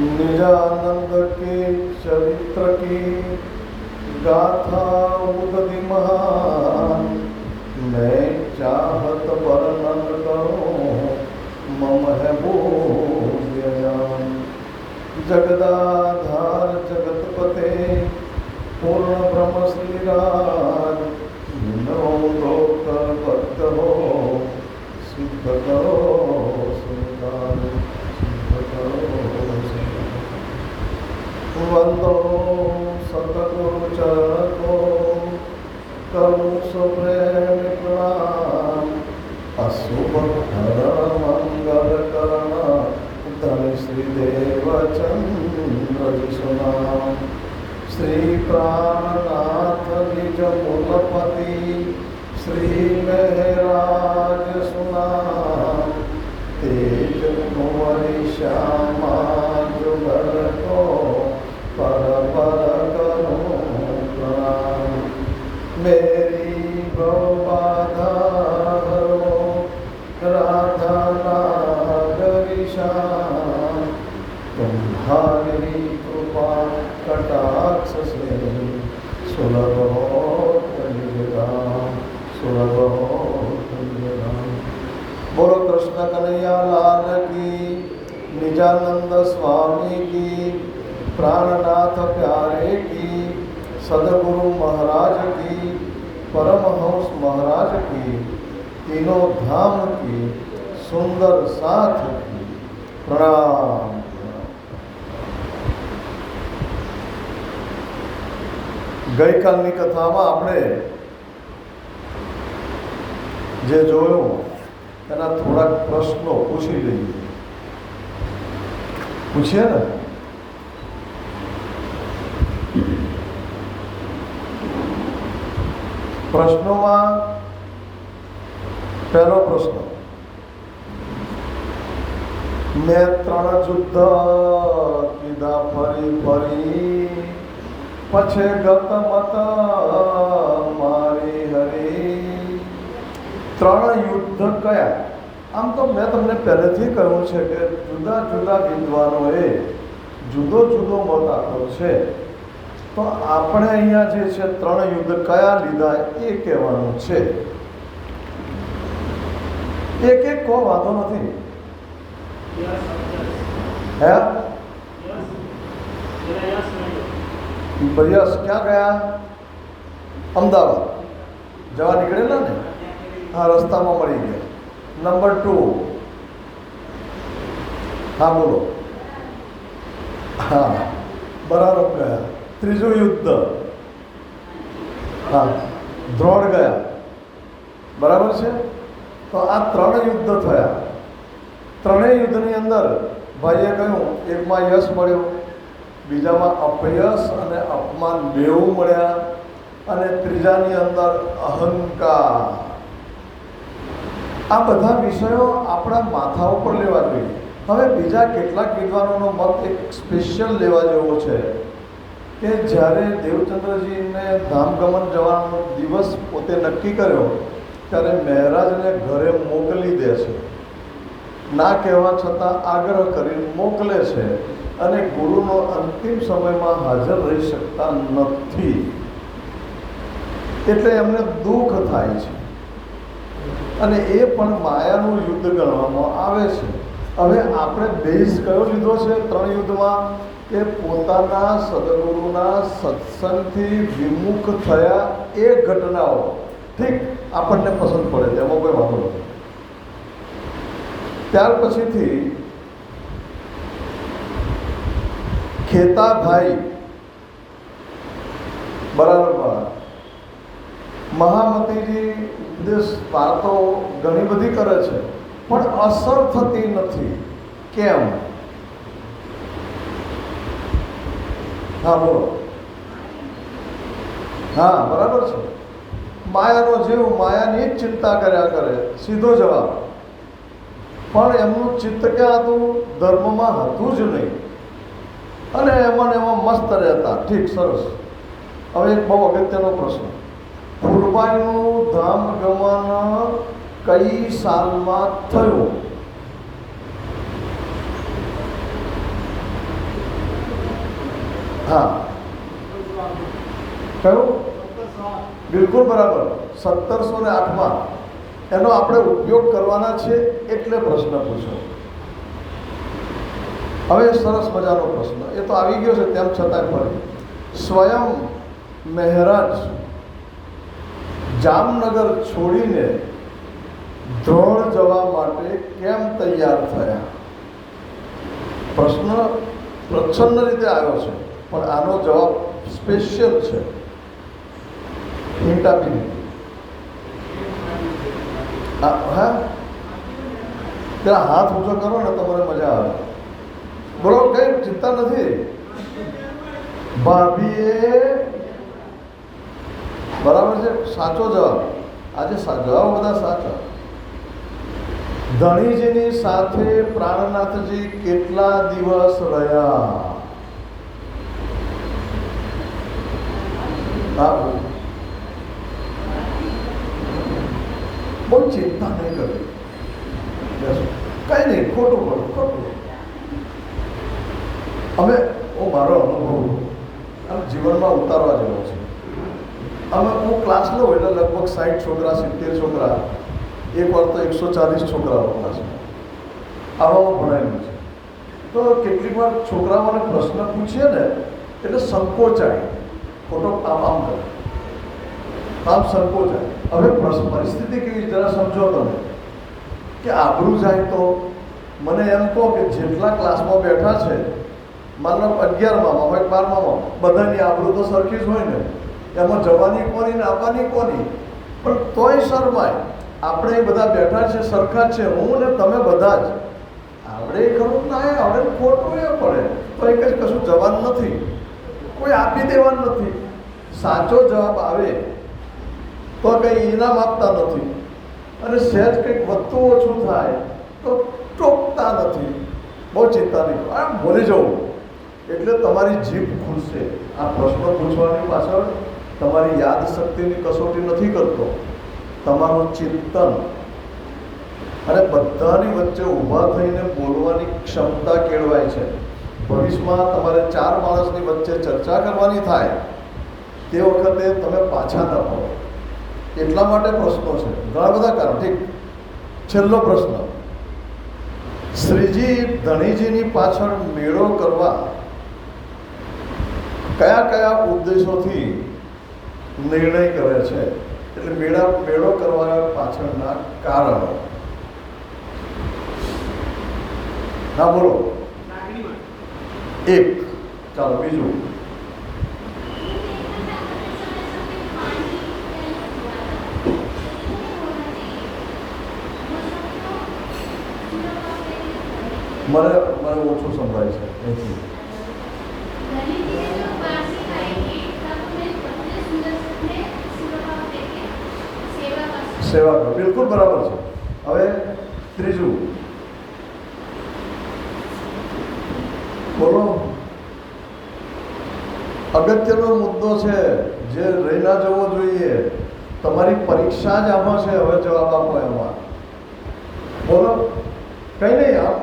निजानंद के चरित्र की गाथा उदधि महान, मैं चाहत वर्णन करूं मम है बोध्ययान। जगदाधार जगतपते पूर्ण ब्रह्म श्रीराज, कर भक्त हो सिद्ध करो संसार, सिद्ध करो संसार। वंदो सतगुरु चरण को करूं सुप्रेम प्रणाम, अशुभ हरण मंगल करण धन श्री देवचंद्र सुनाम। श्री प्राणनाथ निज मूलपति श्री महराज सुनाम, तेज कुंवरी श्यामा जुगल को पर पर करूं प्रणाम। मेरी बाधा हरो राधा नागरी श्याम, तुम्हारी कृपा कटाक्ष से सुलभ हो कलियुगाम, सुलभ हो कलियुगाम। बोलो कृष्ण कन्हैया लाल की, निजानंद स्वामी की, प्राणनाथ प्यारे की, सदगुरु महाराज की, परमहंस महाराज की, तीनों धाम की, सुंदर साथ की प्रणाम। ગઈકાલની કથામાં આપણે જે જોયું એના થોડાક પ્રશ્નો પૂછી લઈએ. પૂછીએ ને? પ્રશ્નોમાં પહેલો પ્રશ્ન, મેં 3 યુદ્ધ કીધા ફરી ફરી, पछे गत मत मारी हरी। 3 युद्ध कया? आम तो मैं तमने पहलेथी कहूँ छे के जुदा जुदा विद्वानोए जुदो जुदो मत आप्यो छे, तो आपणे अहींया जे छे 3 युद्ध कया लीधा ए कहेवानुं छे। एक एक को वांधो नथी। है प्रयास क्या गया? अमदावाद जवा निकळेला ने, हाँ रस्ता में मळी गया। नंबर 2, हाँ बोलो, हाँ बराबर गया। 3जું युद्ध, हाँ द्रोण गया, बराबर है। तो आ 3 युद्ध थया। 3 युद्धनी अंदर भाईए कहूँ एक में यश मळ्यो, बीजामां अपयश अने अपमान बेव मळ्या, अने त्रीजानी अंदर अहंकार। आ बधा विषयों आपणा माथा उपर लेवा जोईए। हवे बीजा केटलाक विद्वानोनो मत एक स्पेशियल लेवा जेवो छे के ज्यारे देवचंद्रजीने धामगमन जवानो दिवस पोते नक्की कर्यो त्यारे महाराजने घरे मोकली दे छे। ना कहेवा छतां आग्रह करीने मोकले छे અને ગુરુનો અંતિમ સમયમાં હાજર રહી શકતા નથી, એટલે એમને દુઃખ થાય છે અને એ પણ માયાનું યુદ્ધ ગણવામાં આવે છે. હવે આપણે બેઝ કયો લીધો છે 3 યુદ્ધમાં? કે પોતાના સદગુરુના સત્સંગથી વિમુખ થયા એ ઘટનાઓ ઠીક આપણને પસંદ પડે, તેમાં કોઈ વાંધો નથી. ત્યાર પછીથી ખેતાભાઈ બરાબર મહામતીજી ઉપદેશ વાતો ઘણી બધી કરે છે પણ અસર થતી નથી. કેમ? હા બોલો. હા બરાબર છે. માયાનો જીવ માયાની જ ચિંતા કર્યા કરે, સીધો જવાબ. પણ એમનું ચિત્ત ક્યાં હતું? ધર્મમાં હતું જ નહીં અને એમાં મસ્ત રહેતા. ઠીક, સરસ. હવે એક બહુ અગત્યનો પ્રશ્ન, ફૂલબાઈનું ધામ ગમન કઈ સાલમાં થયું? હા, કયું? બિલકુલ બરાબર. 1708માં એનો આપણે ઉપયોગ કરવાના છે એટલે પ્રશ્ન પૂછો. હવે સરસ મજાનો પ્રશ્ન, એ તો આવી ગયો છે તેમ છતાં ફરી. સ્વયં મહારાજ જામનગર છોડીને ધ્રોણ જવા માટે કેમ તૈયાર થયા? પ્રશ્ન પ્રચ્છન્ન રીતે આવ્યો છે, પણ આનો જવાબ સ્પેશિયલ છે. હિન્ટ આપી દીધી. હા, ત્યાં હાથ ઊંચો કરો ને તો મને મજા આવે. બોલો, કઈ ચિંતા નથી. ભાભીએ બરાબર છે, સાચો જવાબ. આજે જવાબ બધા સાચા. ધણીજીની સાથે પ્રાણનાથજી કેટલા દિવસ રહ્યા? બહુ ચિંતા નહીં કરવી, કઈ નહીં, ખોટું પડું ખોટું. અમે મારો અનુભવ આમ જીવનમાં ઉતારવા જેવો છે. હું ક્લાસ લઉં એટલે લગભગ 60 છોકરા 70 છોકરા, એક વાર તો 140 છોકરાઓ ક્લાસમાં આવામાં ભણાયેલું છે. તો કેટલીક વાર છોકરાઓને પ્રશ્ન પૂછીએ ને એટલે સંકોચાય, ખોટો આમ કરે, આમ સંકોચાય. હવે પરિસ્થિતિ કેવી જરા સમજો તમે, કે આબરૂ જાય તો મને એમ કહો કે જેટલા ક્લાસમાં બેઠા છે, માનો 11માં હોય 12માં, બધાની આબરૂ તો સરખી જ હોય ને. એમાં જવાની કોની ને આવવાની કોની, પણ તોય શરમાય. આપણે બધા બેઠા છે, સરખા છે, હું ને તમે બધા જ. આવડે ખરું ના આવડે, ખોટું એ પડે તો એ કંઈ કશું જવાનું નથી, કોઈ આપી દેવાનું નથી. સાચો જવાબ આવે તો કંઈ ઇનામ આપતા નથી, અને સહેજ કંઈક વધતું ઓછું થાય તો ટોકતા નથી. બહુ ચિંતા નહીં, આમ ભૂલી જવું એટલે તમારી જીભ ખુલશે. આ પ્રશ્ન પૂછવાની પાછળ તમારી યાદશક્તિની કસોટી નથી કરતો, તમારું ચિંતન અને બધાની વચ્ચે ઊભા થઈને બોલવાની ક્ષમતા કેળવાય છે. ભવિષ્યમાં તમારે 4 માણસની વચ્ચે ચર્ચા કરવાની થાય તે વખતે તમે પાછા ન પડો. એટલા માટે પ્રશ્નો છે, ઘણા બધા કારણ. ઠીક, છેલ્લો પ્રશ્ન. શ્રીજી ધણીજીની પાછળ મેળો કરવા કયા કયા ઉદ્દેશોથી નિર્ણય કરે છે? એટલે મેળો કરવા પાછળના કારણો. હા બોલો. એક. ચાલો બીજું. મને ઓછું સંભળાય છે અહીંથી. સેવા કરો, બિલકુલ બરાબર છે. હવે ત્રીજું બોલો. અગત્યનો મુદ્દો છે જે રહી ના જવો જોઈએ. તમારી પરીક્ષા જ આમાં છે. હવે જવાબ આપો એમાં. બોલો. કઈ નહીં, આપ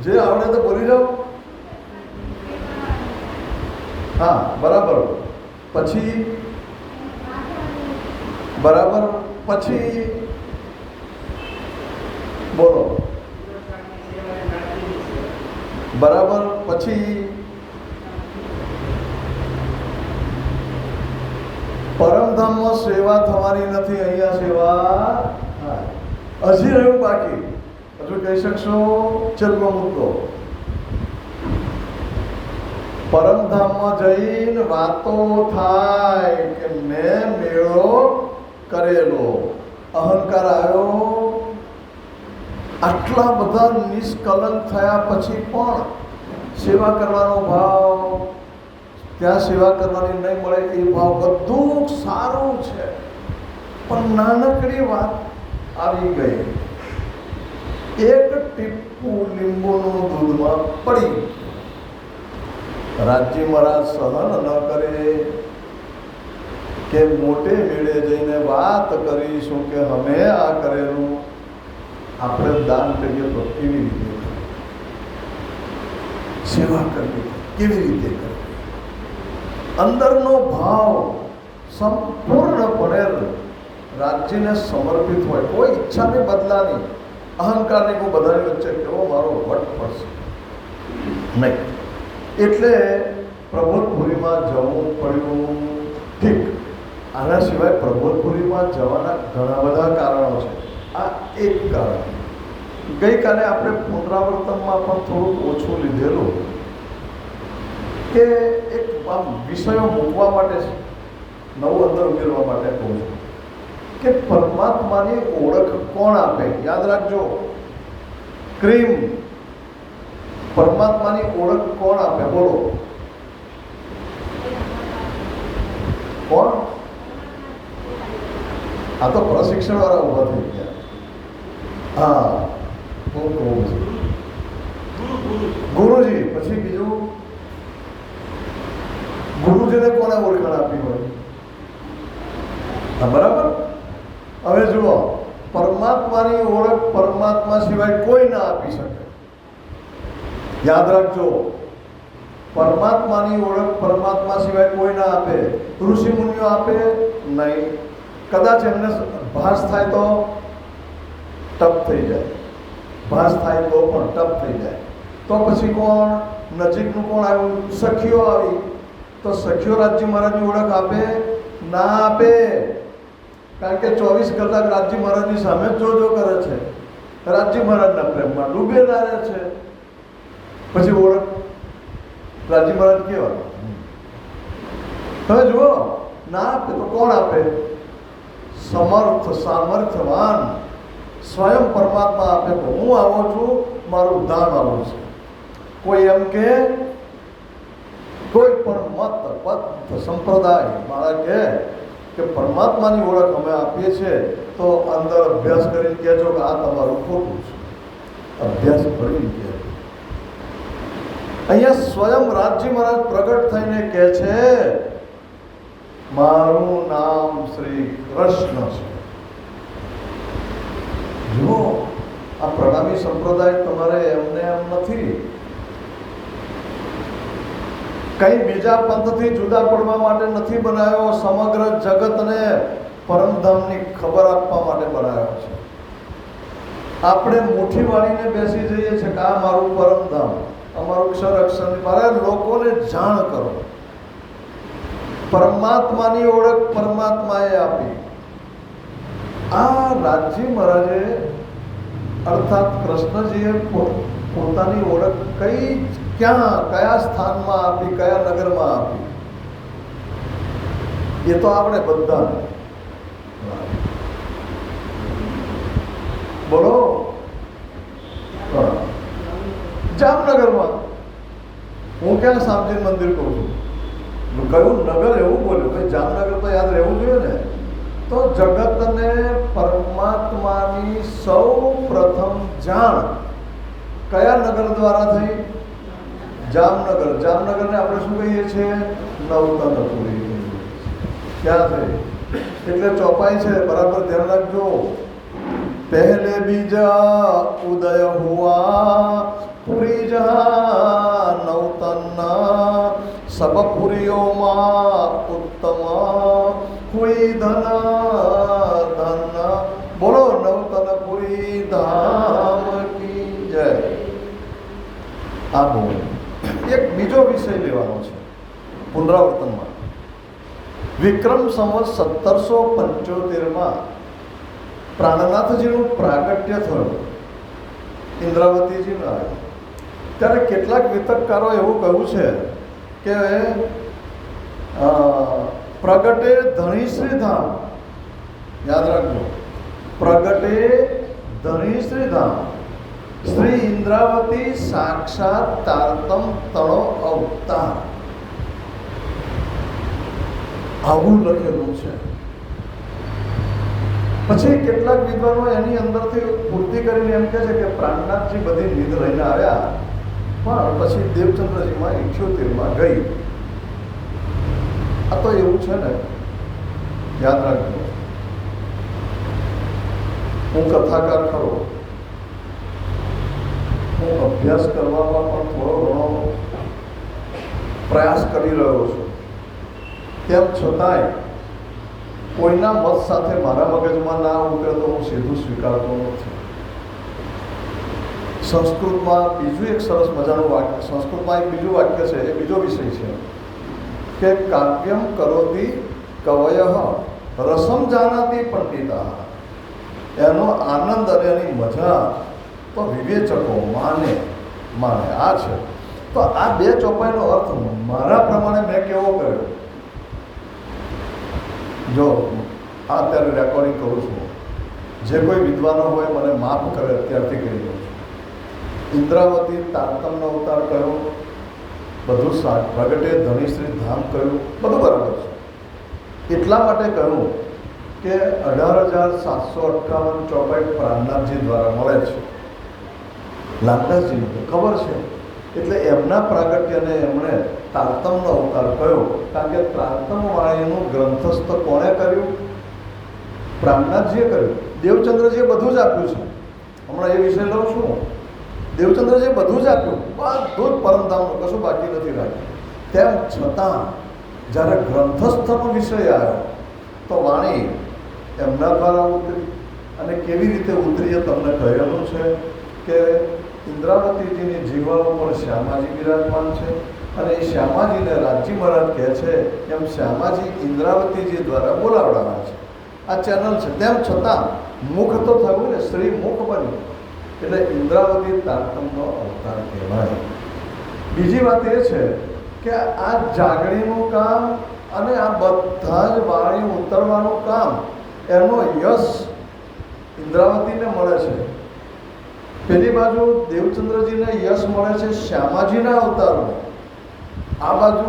જે આવડે તો બોલી જાઓ. હા બરાબર. પછી બરાબર, પછી બોલો. બરાબર, પછી પરમધામમાં સેવા થવાની નથી, અહીંયા સેવા. હજી રહ્યું બાકી, હજુ કહી શકશો? છેલ્લો મુદ્દો. પરમધામમાં જઈને વાતો થાય કે મેં મેળો કરેલો, અહંકાર આવ્યો. આટલા બધા નિષ્કલંક થયા પછી પણ સેવા કરવાનો ભાવ, ત્યાં સેવા કરવાની નહીં મળે એ ભાવ, બધું સારું છે, પણ નાનકડી વાત આવી ગઈ. એક ટીપું લીંબુનું દૂધમાં પડી. રાજજી મહારાજ સહન ન કરે કે મોટે મેળે જઈને વાત કરીશું કે અમે આ કરેલું. આપણે દાન કરીએ તો કેવી રીતે સેવા કરવી, કેવી રીતે કરવી? અંદરનો ભાવ સંપૂર્ણપણે રાજ્યને સમર્પિત હોય, કોઈ ઈચ્છાની બદલાની, અહંકારની કોઈ બધાની વચ્ચે કેવો મારો વટ પડશે નહીં. એટલે પ્રબોધપુરીમાં જવું પડ્યું. ઠીક, આના સિવાય પ્રબોધપુરીમાં જવાના ઘણા બધા કારણો છે. આ એક કારણ. ગઈકાલે આપણે પુનરાવર્તનમાં પણ થોડુંક ઓછું લીધેલું કે એક આમ વિષયો મૂકવા માટે છે, નવું અંદર ઉમેરવા માટે કહું છું કે પરમાત્માની ઓળખ કોણ આપે? યાદ રાખજો, ક્રીમ, પરમાત્માની ઓળખ કોણ આપે? બોલો, કોણ? આ તો પ્રશિક્ષણ વાળા ઉભા થઈ ગયા. હા, હું કહું છું ગુરુજી. પછી બીજું, ગુરુજીને કોને ઓળખાણ આપી હોય? હા, બરાબર. હવે જુઓ, પરમાત્માની ઓળખ પરમાત્મા સિવાય કોઈ ના આપી શકે. યાદ રાખજો, પરમાત્માની ઓળખ પરમાત્મા સિવાય કોઈ ના આપે. ઋષિ મુનિઓ આપે નહીં. કદાચ એમને ભાસ થાય તો ટપ થઈ જાય, ભાસ થાય તો પણ ટપ થઈ જાય. તો પછી કોણ નજીકનું કોણ આવ્યું? સખીઓ આવી. તો સખીઓ રાજ્ય મહારાજની ઓળખ આપે? ના આપે. કારણ કે 24 કલાક રાજ્ય મહારાજની સામે જ જો કરે છે, રાજ્ય મહારાજના પ્રેમમાં ડૂબેલા રહે છે. પછી ઓળખ રાજ્ય મહારાજ કેવા? હવે જુઓ, ના આપે તો કોણ આપે? સમર્થ, સામર્થ્યવાન સ્વયં પરમાત્મા આપે. તો હું આવો છું, મારું ધામ આવું છે. કોઈ એમ કે કોઈ પણ મત, પદ, સંપ્રદાય મારા કે પરમાત્માની ઓળખ અમે આપીએ છીએ, તો અંદર અભ્યાસ કરીને કહેજો કે આ તમારું ખોટું છે. અભ્યાસ કરીને કહેજો. અહીંયા સ્વયં રાજ્ય મહારાજ પ્રગટ થઈને કહે છે, મારું નામ શ્રી કૃષ્ણ છે. જુઓ, આ પ્રણામી સંપ્રદાય તમારે એમને એમ નથી, કઈ બીજા પંથથી જુદા પડવા માટે નથી બનાવ્યો. સમગ્ર જગતને પરમધામની ખબર આપવા માટે બનાવ્યો છે. આપણે મુઠ્ઠી વાળીને બેસી જઈએ છીએ કે આ મારું પરમધામ, અમારું અક્ષર અક્ષરની. મારે લોકોને જાણ કરો. પરમાત્માની ઓળખ પરમાત્માએ આપી. આ રાજ્ય મહારાજે અર્થાત કૃષ્ણજીએ પોતાની ઓળખ ક્યાં, કયા સ્થાનમાં આપી, કયા નગરમાં આપી, એ તો આપણે બધાને બોલો. જામનગરમાં. હું ક્યાં શામજી મંદિર કહું છું, કયું નગર એવું બોલ્યું? ભાઈ જામનગર તો યાદ રહેવું જોઈએ ને. તો જગતને પરમાત્માની સૌ પ્રથમ જાણ કયા નગર દ્વારા થઈ? જામનગર. જામનગરને આપણે શું કહીએ છીએ? નવતનપુરી. ક્યાં થઈ? એટલે ચોપાઈ છે, બરાબર ધ્યાન રાખજો. પહેલે બીજા ઉદય હુઆ પુરી જહા નવતન સબ પુરીઓમાં ઉત્તમ હુઈ ધન ધન. બોલો નવતનપુરી ધામ કી જય. આ બોલ. એક બીજો વિષય લેવાનો છે પુનરાવર્તનમાં. વિક્રમ સંવત 1775 પ્રાણનાથજીનું પ્રાગટ્ય થયું, ઇન્દ્રાવતીજીના આવ્યું. ત્યારે કેટલાક વિતર્કકારો એવું કહ્યું છે કે પ્રગટે ધણીશ્રી ધામ. યાદ રાખજો, પ્રગટે ધણીશ્રી ધામ. શ્રી ઇન્દ્રાવતી સાક્ષાત તારતમ તણો અવતાર, આવું લખેલું છે. પછી કેટલાક વિદ્વાનો એની અંદરથી પૂર્તિ કરીને એમ કહે છે કે પ્રાણનાથજી બધી નિધ લઈને આવ્યા, પણ પછી દેવચંદ્રજીમાં 78માં ગઈ. આ તો એવું છે ને, યાદ રાખજો. હું કથાકાર ખરો, હું અભ્યાસ કરવામાં પણ થોડો ઘણો પ્રયાસ કરી રહ્યો છું. તેમ છતાંય કોઈના મત સાથે મારા મગજમાં ના ઉતરે તો હું સીધું સ્વીકારતો નથી. સંસ્કૃતમાં બીજું એક સરસ મજાનું વાક્ય, સંસ્કૃતમાં એક બીજું વાક્ય છે, એ બીજો વિષય છે કે કાવ્યમ કરોતિ કવયઃ રસમ જાનાતિ પંડિતા. એનો આનંદ અને એની મજા તો વિવેચકો માને આ છે. તો આ બે ચોપાઈનો અર્થ મારા પ્રમાણે મેં કેવો કર્યો. જો આ અત્યારે રેકોર્ડિંગ કરું છું, જે કોઈ વિદ્વાનો હોય મને માફ કરે અત્યારથી કહી દઉં છું. ઇન્દ્રાવતી તારતમ્યનો અવતાર કયો, બધું પ્રગટે ધનિશ્રી ધામ કયું, બધું બરાબર છે. એટલા માટે કહ્યું કે 18,758 ચોપાઈ પ્રાણનાથજી દ્વારા મળે છે. લાલદાસજીને ખબર છે, એટલે એમના પ્રાગટ્યને એમણે તારતમ્યનો અવતાર કયો. કારણ કે તારતમ્યવાણીનું ગ્રંથસ્થ કોણે કર્યું? પ્રાણનાથજીએ કર્યું. દેવચંદ્રજીએ બધું જ આપ્યું છે. હમણાં એ વિષય લઉં છું. દેવચંદ્રજીએ બધું જ આપ્યું, બધું જ પરમધામનું, કશું બાકી નથી રાખ્યું. તેમ છતાં જ્યારે ગ્રંથસ્થનો વિષય આવ્યો તો વાણી એમના દ્વારા ઉતરી. અને કેવી રીતે ઉતરી એ તમને કહેલું છે કે ઇન્દ્રાવતીજીની જીવા ઉપર શ્યામાજી બિરાજમાન છે, અને એ શ્યામાજીને રાજજી મહારાજ કહે છે એમ શ્યામાજી ઇન્દ્રાવતીજી દ્વારા બોલાવડાવ્યા છે. આ ચેનલ છે. તેમ છતાં મુખ તો થયું ને, શ્રી મુખ બન્યું, એટલે ઇન્દ્રાવતી તારતમ્યનો અવતાર કહેવાય. બીજી વાત એ છે કે આ જાગણીનું કામ અને આ બધા જ વાણી ઉતરવાનું કામ, એનો યશ ઇન્દ્રાવતીને મળે છે. પેલી બાજુ દેવચંદ્રજીને યશ મળે છે શ્યામાજીના અવતારનો. આ બાજુ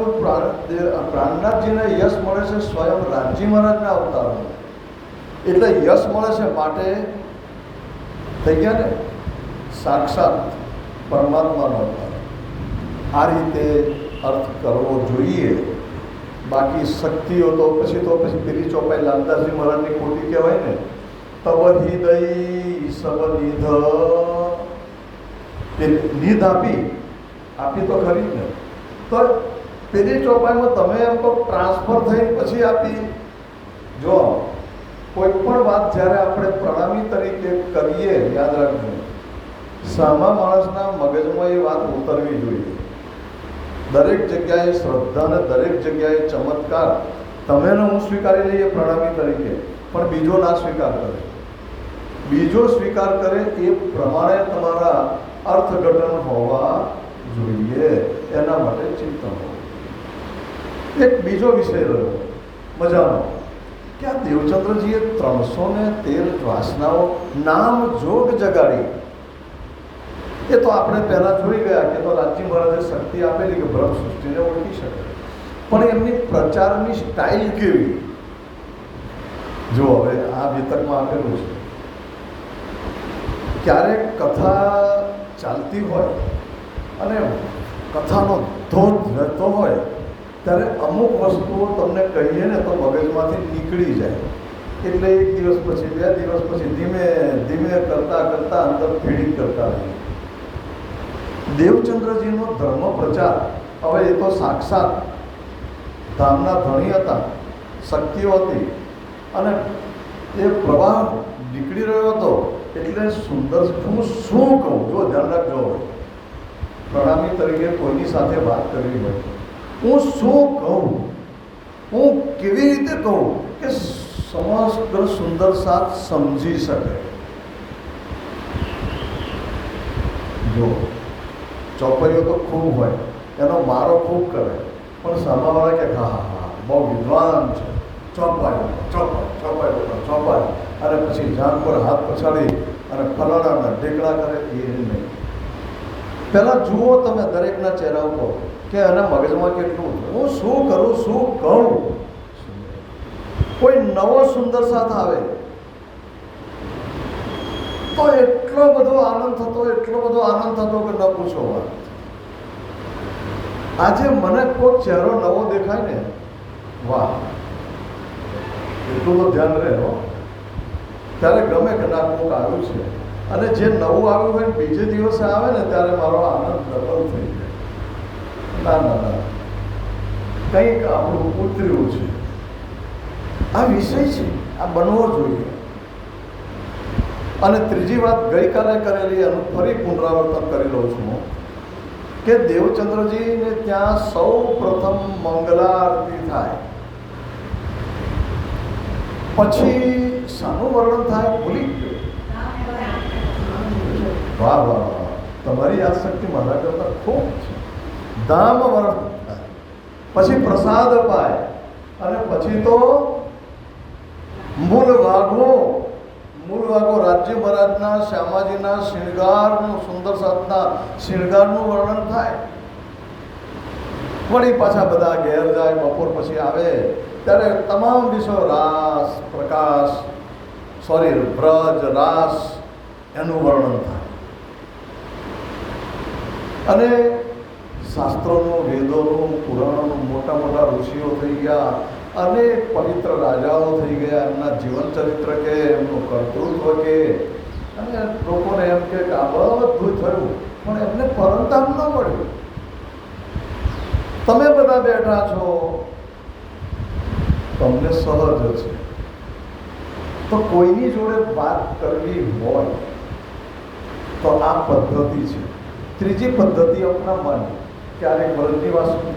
પ્રાણનાથજીને યશ મળે છે સ્વયં રાજજી મહારાજના અવતારનો. એટલે યશ મળે છે માટે થઈ ગયા ને સાક્ષાત પરમાત્માનો અવતાર. આ રીતે અર્થ કરવો જોઈએ. બાકી શક્તિઓ તો પછી પેલી ચોપાઈ લાલદાસજી મહારાજની ખોટી કહેવાય ને, તવ હૃદય સબનિધ, નિધ આપી તો ખરી ને. તો પેલી ચોપાઈમાં તમે એમ તો ટ્રાન્સફર થઈ પછી આપી. જો કોઈ પણ વાત જ્યારે આપણે પ્રણામી તરીકે કરીએ, યાદ રાખજો, સામા માણસના મગજમાં એ વાત ઉતરવી જોઈએ. દરેક જગ્યાએ શ્રદ્ધા અને દરેક જગ્યાએ ચમત્કાર તમે હું સ્વીકારી લઈએ પ્રણામી તરીકે, પણ બીજો ના સ્વીકાર કરે. બીજો સ્વીકાર કરે એ પ્રમાણે તમારા અર્થઘટન હોવા જોઈએ. એના માટે ચિંતન હોવું. એક બીજો વિષય રહ્યો મજાનો કે આ દેવચંદ્રજીએ 313 વાસનાઓ નામ જોગ જગાડી. એ તો આપણે પહેલાં જોઈ ગયા કે તો રાજજી મહારાજે શક્તિ આપેલી કે બ્રહ્મ સૃષ્ટિને ઓળખી શકે. પણ એમની પ્રચારની સ્ટાઇલ કેવી, જો હવે આ વિતકમાં આપેલું છે. ક્યારેક કથા ચાલતી હોય અને કથાનો ધોધ વહેતો હોય ત્યારે અમુક વસ્તુઓ તમને કહીએ ને તો મગજમાંથી નીકળી જાય. એટલે એક દિવસ પછી, 2 દિવસ પછી ધીમે ધીમે કરતાં અંદર ફીડિંગ કરતા રહીએ. દેવચંદ્રજીનો ધર્મ પ્રચાર, હવે એ તો સાક્ષાત ધામના ધણી હતા, શક્તિઓ હતી, અને એ પ્રવાહ નીકળી રહ્યો હતો. એટલે સુંદર, હું શું કહું, જો ધ્યાન રાખજો, પ્રણામી તરીકે કોઈની સાથે વાત કરવી હોય, હું શું કહું, હું કેવી રીતે કહું કે સમગ્ર સુંદર સાથ સમજી શકે. જો ચોપાઈઓ તો ખૂબ હોય, એનો મારો ખૂબ કરે, પણ સામાવાળા કે હા બહુ વિદ્વાન છે, ચોપાઈ અને પછી જાન પર હાથ પછાડી અને ફલાણાના ઢેકડા કરે. એ નહીં. પહેલાં જુઓ તમે દરેકના ચહેરા ઉપર કે એના મગજમાં કેટલું, હું શું કરું, શું કહું. કોઈ નવો સુંદર સાથ આવે તો એટલો બધો આનંદ થતો કે ન પૂછો વાત. આજે મને કોઈ ચહેરો નવો દેખાય ને, વાહ, એટલું તો ધ્યાન રહે હો. ત્યારે ગમે કે ના કોક આવ્યું છે. અને જે નવું આવ્યું હોય બીજે દિવસે આવે ને ત્યારે મારો આનંદ ડબલ થઈ જાય. ના કંઈક આપણું ઉતર્યું છે. આ વિષય છે, આ બનવો જોઈએ. અને ત્રીજી વાત ગઈકાલે કરેલી એનું ફરી પુનરાવર્તન કરી લઉં છું કે દેવચંદ્રજીને ત્યાં સૌ પ્રથમ મંગલા આરતી થાય, પછી શાનું વર્ણન થાય ભૂલી ગયો. વાહ વાહ વાહ, તમારી યાદશક્તિ મારા કરતા ખૂબ છે. ધામ વર્ણન થાય, પછી પ્રસાદ પાય, અને પછી તો મૂળ વાઘો રાજ્ય મહારાજના શ્યામાજીના શૃંગારનું, સુંદર સાધના શૃંગારનું વર્ણન થાય. વળી પાછા બધા ઘેર જાય, બપોર પછી આવે ત્યારે તમામ વિષયો રાસ પ્રકાશ બ્રજ રાસ એનું વર્ણન થાય. અને શાસ્ત્રોનું, વેદોનું, પુરાણોનું મોટા મોટા ઋષિઓ થઈ ગયા, અનેક પવિત્ર રાજાઓ થઈ ગયા, એમના જીવન ચરિત્ર કે એમનું કર્તૃત્વ કે, અને લોકોને એમ કે આ બધું થયું પણ એમને પરમધામ ન મળ્યું. તમે બધા બેઠા છો, તમને સહજ છે, તો કોઈની જોડે વાત કરવી હોય તો આ પદ્ધતિ છે. ત્રીજી પદ્ધતિ અપનાવવાની. ક્યારેક વ્રજની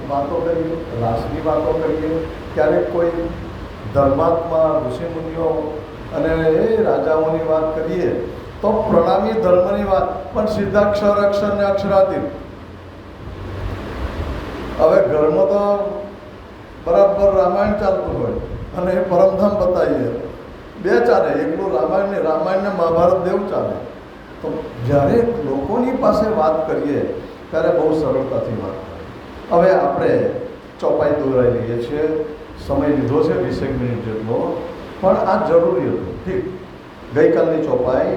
વાતો કરીએ, રાસની વાતો કરીએ, ક્યારેક કોઈ ધર્માત્મા ઋષિમુનિઓ અને એ રાજાઓની વાત કરીએ, તો પ્રણામી ધર્મની વાત પણ સિદ્ધાક્ષર અક્ષર ને અક્ષરાતીત. હવે ઘરમાં તો બરાબર રામાયણ ચાલતું હોય અને એ પરમધામ બતાવીએ, બે ચાલે, એકલું રામાયણ ને મહાભારત દેવું ચાલે. તો જ્યારે લોકોની પાસે વાત કરીએ ત્યારે બહુ સરળતાથી વાત કરીએ. હવે આપણે ચોપાઈ દોરાઈ લઈએ છીએ, સમય લીધો છે 20 મિનિટ જેટલો, પણ આ જરૂરી હતું. ઠીક, ગઈકાલની ચોપાઈ.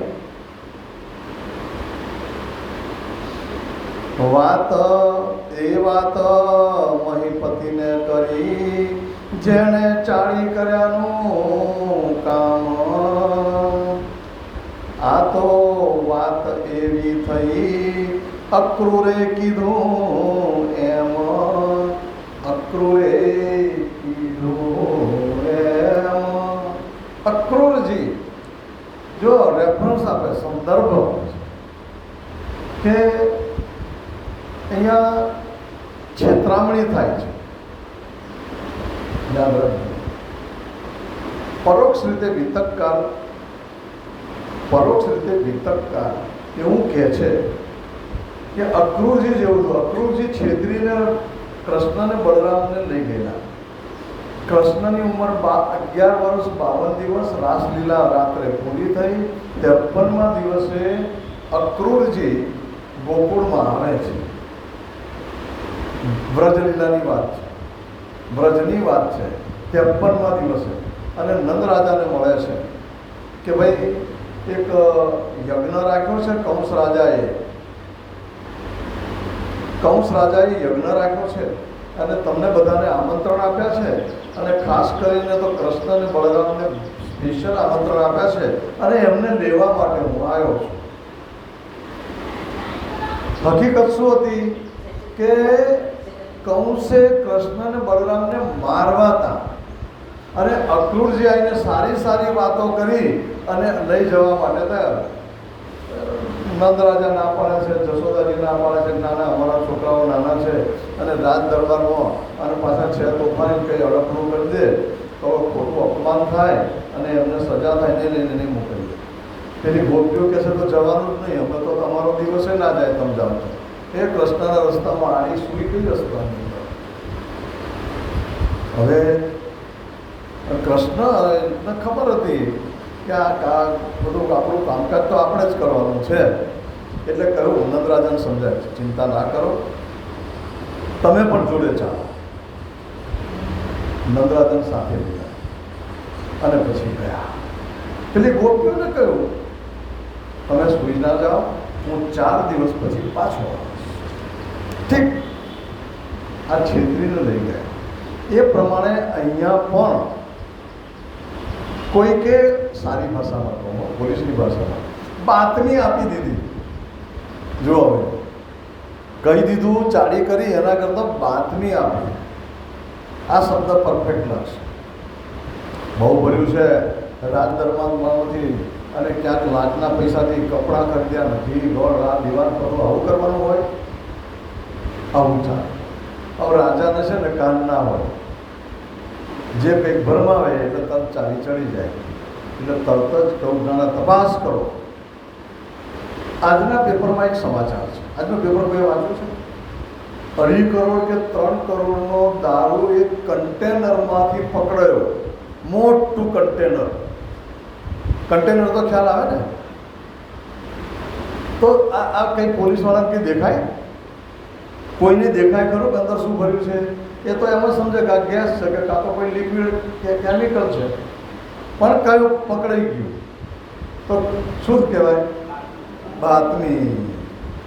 વાત મહીપતિને કરી, જેણે ચાળી કર્યાનું કામ. આ તો વાત એવી થઈ, અક્રૂરે કીધું એમ, અક્રૂરે કીધું એમ. અક્રૂરજી જો રેફરન્સ આપે, સંદર્ભ કે અહીંયા છેતરામણી થાય છે, યાદ રાખજો. પરોક્ષ રીતે વિતકકાર એવું કહે છે કે અક્રૂરજી જેવું હતું. અક્રૂરજી છેતરીને કૃષ્ણને બળરામને લઈ ગયેલા. કૃષ્ણની ઉંમર 11 વર્ષ 52 દિવસ, રાસલીલા રાત્રે પૂરી થઈ. 53મા દિવસે અક્રૂરજી ગોકુળમાં આવે છે. વ્રજલીલાની વાત છે, વ્રજની વાત છે. 53મા દિવસે અને નંદ રાજાને મળે છે કે ભાઈ એક યજ્ઞ રાખ્યો છે કંસ રાજાએ યજ્ઞ રાખ્યો છે અને તમને બધાને આમંત્રણ આપ્યા છે, અને ખાસ કરીને તો કૃષ્ણ અને બળરામને સ્પેશિયલ આમંત્રણ આપ્યા છે, અને એમને લેવા માટે હું આવ્યો છું. હકીકત શું હતી કે કંસે કૃષ્ણ અને બળરામને મારવા હતા, અને અક્રૂરજી આવીને સારી સારી વાતો કરી અને લઈ જવા માટે તૈયાર. નંદ રાજા ના પાડે છે, જશોદાજી ના પાડે છે, નાના અમારા છોકરાઓ નાના છે, અને રાજ દરબારમાં અને પાછા છે તોફાની કંઈ અડકણું કરી દે તો ખોટું અપમાન થાય અને એમને સજા થાય, ને લઈને નહીં મોકલી દે. પેલી ગોપીઓ કહે છે તો જવાનું જ નહીં, અમે તો તમારો દિવસે ના જાય, તમે જાઓ તો. એ કૃષ્ણના રસ્તામાં આડી સુઈ કઈ રસ્તાની. હવે કૃષ્ણને ખબર હતી કે આ બધું આપણું કામકાજ તો આપણે જ કરવાનું છે, એટલે કહ્યું નંદરાજાને સમજાય છે, ચિંતા ના કરો, તમે પણ જોડે ચાલો. નંદરાજન સાથે લીધા અને પછી ગયા. પેલી ગોપીઓને કહ્યું તમે સુઈ ના જાઓ, હું 4 દિવસ પછી પાછો આવીશ. ઠીક, આ છેતરીને લઈ ગયા. એ પ્રમાણે અહીંયા પણ કોઈકે સારી ભાષામાં કહો, પોલીસની ભાષામાં બાતમી આપી દીધી. જો હવે કહી દીધું, ચાડી કરી, એના કરતાં બાતમી આપી. આ શબ્દ પરફેક્ટ લાગશે. બહુ ભર્યું છે, રાજ દરબારમાંથી અને ક્યાંક લાંચના પૈસાથી કપડાં ખરીદ્યા નથી, ગોળ આ દિવાલ કરો, આવું કરવાનું હોય, આવું ચાલે. હવે રાજાને છે ને કાન ના હોય, જે કંઈક ભરમાવે એટલે તરત ચાલી ચડી જાય, એટલે તરત જ કહું જાણે તપાસ કરો. આજના પેપરમાં એક સમાચાર છે, આજનું પેપર કોઈ વાંચ્યું છે? 2.5 કરોડ કે 3 કરોડનો દારૂ એક કન્ટેનરમાંથી પકડાયો. મોટું કન્ટેનર તો ખ્યાલ આવે ને? તો આ કંઈ પોલીસવાળાને કંઈ દેખાય? કોઈને દેખાય ખરું કે અંદર શું ભર્યું છે? એ તો એમ જ સમજે કે આ ગેસ છે કે કાં તો કોઈ લિક્વિડ કે કેમિકલ છે, પણ કયું પકડાઈ ગયું તો શું કહેવાય? બાતમી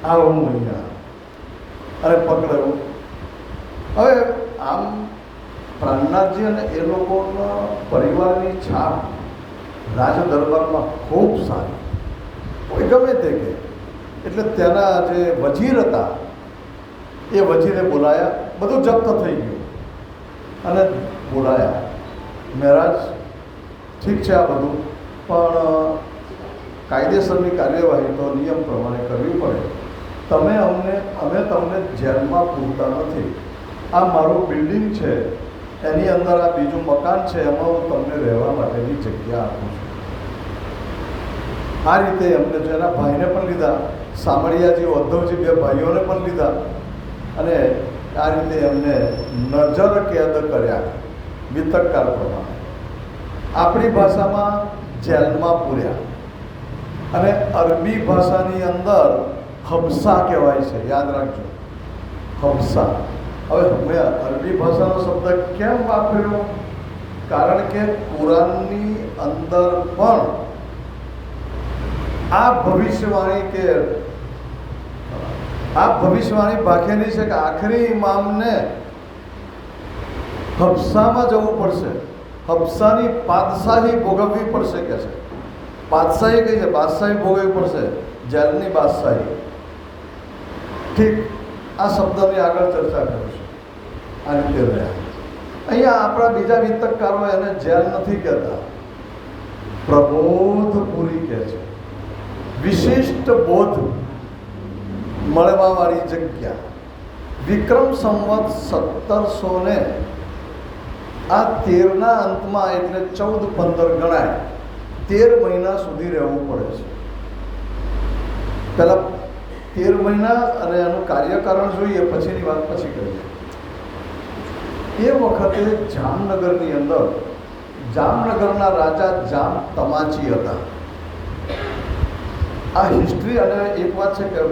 આવું અહીંયા અને પકડાયું. હવે આમ પ્રાણનાથજી અને એ લોકોના પરિવારની છાપ રાજ દરબારમાં ખૂબ સારી, કોઈ ગમે તે કે. એટલે ત્યાંના જે વજીર હતા એ વજીરે બોલાયા, બધું જપ્ત થઈ ગયું અને બોલાયા, મહારાજ ઠીક છે આ બધું, પણ કાયદેસરની કાર્યવાહી તો નિયમ પ્રમાણે કરવી પડે. અમે તમને જેલમાં પૂરતા નથી. આ મારું બિલ્ડિંગ છે, એની અંદર આ બીજું મકાન છે, એમાં હું તમને રહેવા માટેની જગ્યા આપું છું. આ રીતે એમને જો એના ભાઈને પણ લીધા, સામળિયાજી ઉદ્ધવજી 2 ભાઈઓને પણ લીધા અને આ રીતે એમને નજર કેદ કર્યા વિતકકાર પ્રમાણે. આપણી ભાષામાં જેલમાં પૂર્યા અને અરબી ભાષાની અંદર હબસા કહેવાય છે, યાદ રાખજો, હબસા. હવે મેં અરબી ભાષાનો શબ્દ કેમ વાપર્યો? કારણ કે કુરાનની અંદર પણ આ ભવિષ્યવાણી ભાખેલી છે કે આખરી ઇમામને હબસામાં જવું પડશે, હબસાની બાદશાહી ભોગવવી પડશે કે છે. બાદશાહી કઈ છે? બાદશાહી ભોગવવી પડશે, જેલની બાદશાહી. ઠીક, આ શબ્દની આગળ ચર્ચા કરીશું. આ રીતે રહ્યા. અહીંયા આપણા બીજા વિતકકારો એને જેલ નથી કહેતા, પ્રબોધપુરી કહે છે. વિશિષ્ટ બોધ મળવાવાળી જગ્યા. વિક્રમ સંવત 1700 આ 13ના અંતમાં એટલે 14-15 ગણાય, 13 મહિના સુધી રહેવું પડે છે. પહેલાં 13 મહિના અને એનું કાર્યકારણ જોઈએ, પછીની વાત પછી કરીએ. એ વખતે જામનગરની અંદર જામનગરના રાજા જામ તમાચી હતા. આ હિસ્ટ્રી અને એક વાત છે કે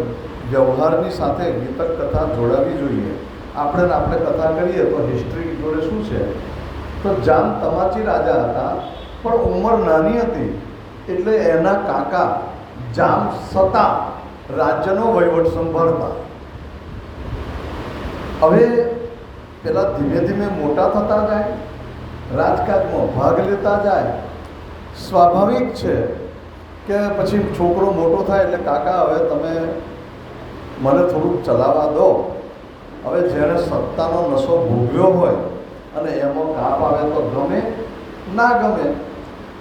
વ્યવહારની સાથે વિતક કથા જોડાવી જોઈએ. આપણે કથા કરીએ તો હિસ્ટ્રી જોડે શું છે? તો જામ તમાચી રાજા હતા, પણ ઉંમર નાની હતી, એટલે એના કાકા જામ સતા રાજ્યનો વહીવટ સંભાળતા. હવે પેલા ધીમે ધીમે મોટા થતા જાય, રાજકાજમાં ભાગ લેતા જાય. સ્વાભાવિક છે કે પછી છોકરો મોટો થાય એટલે કાકા હવે તમે મને થોડુંક ચલાવવા દો. હવે જેણે સત્તાનો નશો ભોગવ્યો હોય અને એમાં કાપ આવે તો ગમે ના ગમે,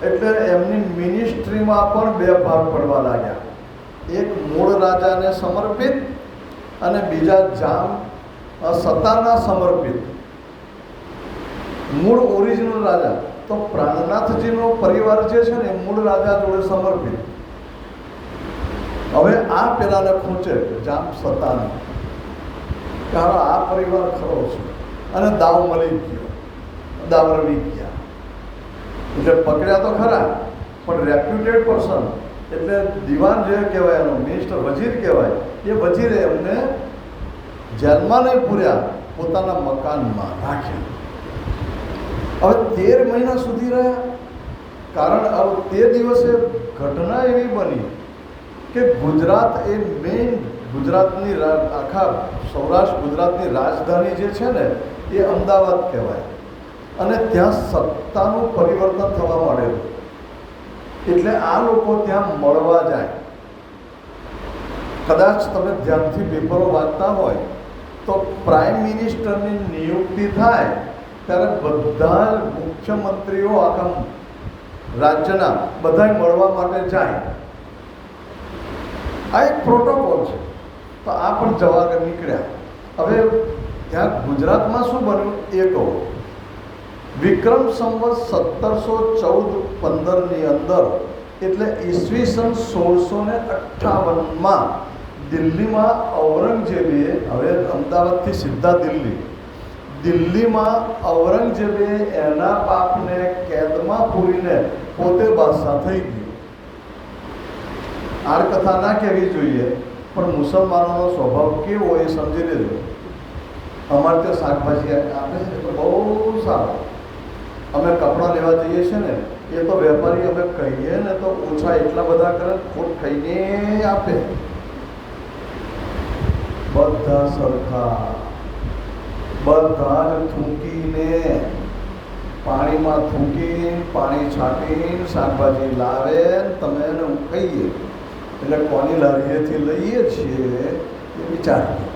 એટલે એમની મિનિસ્ટ્રીમાં પણ 2 ભાગ પડવા લાગ્યા. એક મૂળ રાજાને સમર્પિત અને બીજા જામ સત્તાના સમર્પિત. મૂળ ઓરિજિનલ રાજા તો પ્રાણનાથજીનો પરિવાર જે છે ને એ મૂળ રાજા જોડે સમર્પિત. હવે આ પેલાને ખૂંચે જામ સત્તાને, કારણ આ પરિવાર ખરો છે અને દાવ મળી ગયો, દાવ રમી ગયા. એટલે પકડ્યા તો ખરા, પણ રેપ્યુટેડ પર્સન એટલે દિવાન જે કહેવાય, એનો મિનિસ્ટર વજીર કહેવાય, એ વજીરે એમને જેલમાં નહીં પૂર્યા, પોતાના મકાનમાં રાખ્યા. હવે 13 મહિના સુધી રહ્યા. કારણ હવે તે દિવસે ઘટના એવી બની કે ગુજરાત એ મેઇન ગુજરાતની આખા સૌરાષ્ટ્ર ગુજરાતની રાજધાની જે છે ને એ અમદાવાદ કહેવાય, અને ત્યાં સત્તાનું પરિવર્તન થવા માંડેલું. એટલે આ લોકો ત્યાં મળવા જાય. કદાચ તમે ધ્યાનથી પેપરો વાંચતા હોય તો પ્રાઇમ મિનિસ્ટરની નિયુક્તિ થાય ત્યારે બધા મુખ્યમંત્રીઓ આખા રાજ્યના બધાય મળવા માટે જાય. આ એક પ્રોટોકોલ છે. તો આ પણ જવા નીકળ્યા. હવે ત્યાં ગુજરાતમાં શું બન્યું એ કહું. વિક્રમ સંવત 1714-15ની અંદર એટલે ઈસવીસન 1658માં દિલ્હીમાં ઔરંગઝેબે, હવે અમદાવાદથી સીધા દિલ્હીમાં ઔરંગઝેબે એના બાપને કેદમાં પૂરીને પોતે બાદશાહ થઈ ગયો. આ કથા ના કહેવી જોઈએ, પણ મુસલમાનોનો સ્વભાવ કેવો એ સમજી લેજો. અમારે ત્યાં શાકભાજી આપે છે તો બહુ સારું. અમે કપડાં લેવા જઈએ છીએ ને, એ તો વેપારી અમે કહીએ ને તો ઓછા એટલા બધા કરે, ખોટ ખાઈને આપે. બધા સરખા, બધા જ થૂંકીને, પાણીમાં થૂંકીને, પાણી છાંટીને શાકભાજી લાવે, તમે એને કહીએ એટલે કોની લારીએથી લઈએ છીએ એ વિચારીએ.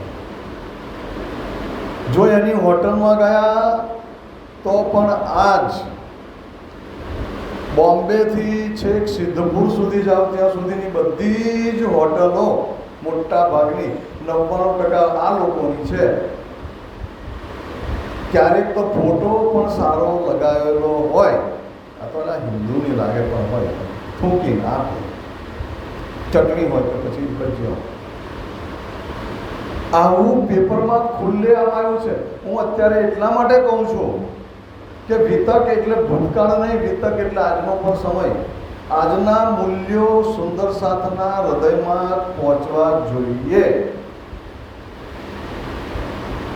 જો એની હોટલમાં ગયા તો પણ આજ બોમ્બેથી છેક સિદ્ધપુર સુધી જાઓ ત્યાં સુધીની બધી જ હોટલો મોટા ભાગની 99% આ લોકોની છે. ક્યારેક તો ફોટો પણ સારો લગાવેલો હોય, આ તો હિન્દુની લાગે પણ હોય, થૂંકીને આપે. ચટણી હોય તો પછી ભજીયો. આવું પેપરમાં ખુલ્લે આવ્યું છે. હું અત્યારે એટલા માટે કહું છું કે વિતક એટલે ભૂતકાળ નહીં, વિતક એટલે આજનો પણ સમય. આજના મૂલ્યો સુંદર સાથના હૃદયમાં પહોંચવા જોઈએ.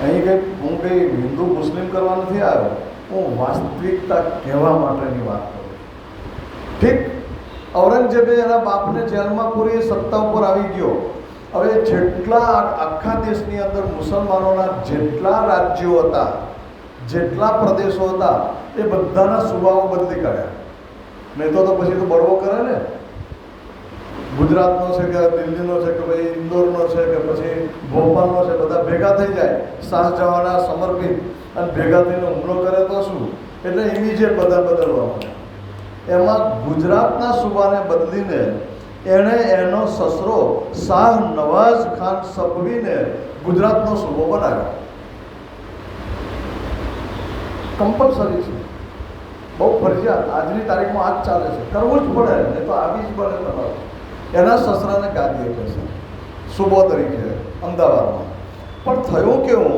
અહીં હું કંઈ હિન્દુ મુસ્લિમ કરવા નથી આવ્યો, હું વાસ્તવિકતા કહેવા માટેની વાત કરું. ઠીક, ઔરંગઝેબે એના બાપને જેલમાં પૂરી સત્તા ઉપર આવી ગયો. હવે જેટલા આખા દેશની અંદર મુસલમાનોના જેટલા રાજ્યો હતા, જેટલા પ્રદેશો હતા, એ બધાના સુબાઓ બદલી કાઢ્યા. નહીં તો પછી તો બળવો કરે ને. ગુજરાતનો છે કે દિલ્હીનો છે કે ભાઈ ઇન્દોરનો છે કે પછી ભોપાલનો છે, બધા ભેગા થઈ જાય, શાહજહાંના સમર્પિત, અને ભેગા થઈને હુમલો કરે તો શું, એટલે ઇમિડિયેટ બધા બદલવા માંડ્યા. એમાં ગુજરાતના સુબાને બદલીને એણે એનો સસરો શાહ નવાઝ ખાન સફવીને ગુજરાતનો સૂબો બનાવ્યો. કમ્પલસરી છે, બહુ ફરજિયાત. આજની તારીખમાં આ જ ચાલે છે, કરવું જ પડે, નહીં તો આવી જ બને તમારે. એના સસરાને ગાદી આપે છે સૂબો તરીકે અમદાવાદમાં. પણ થયું કેવું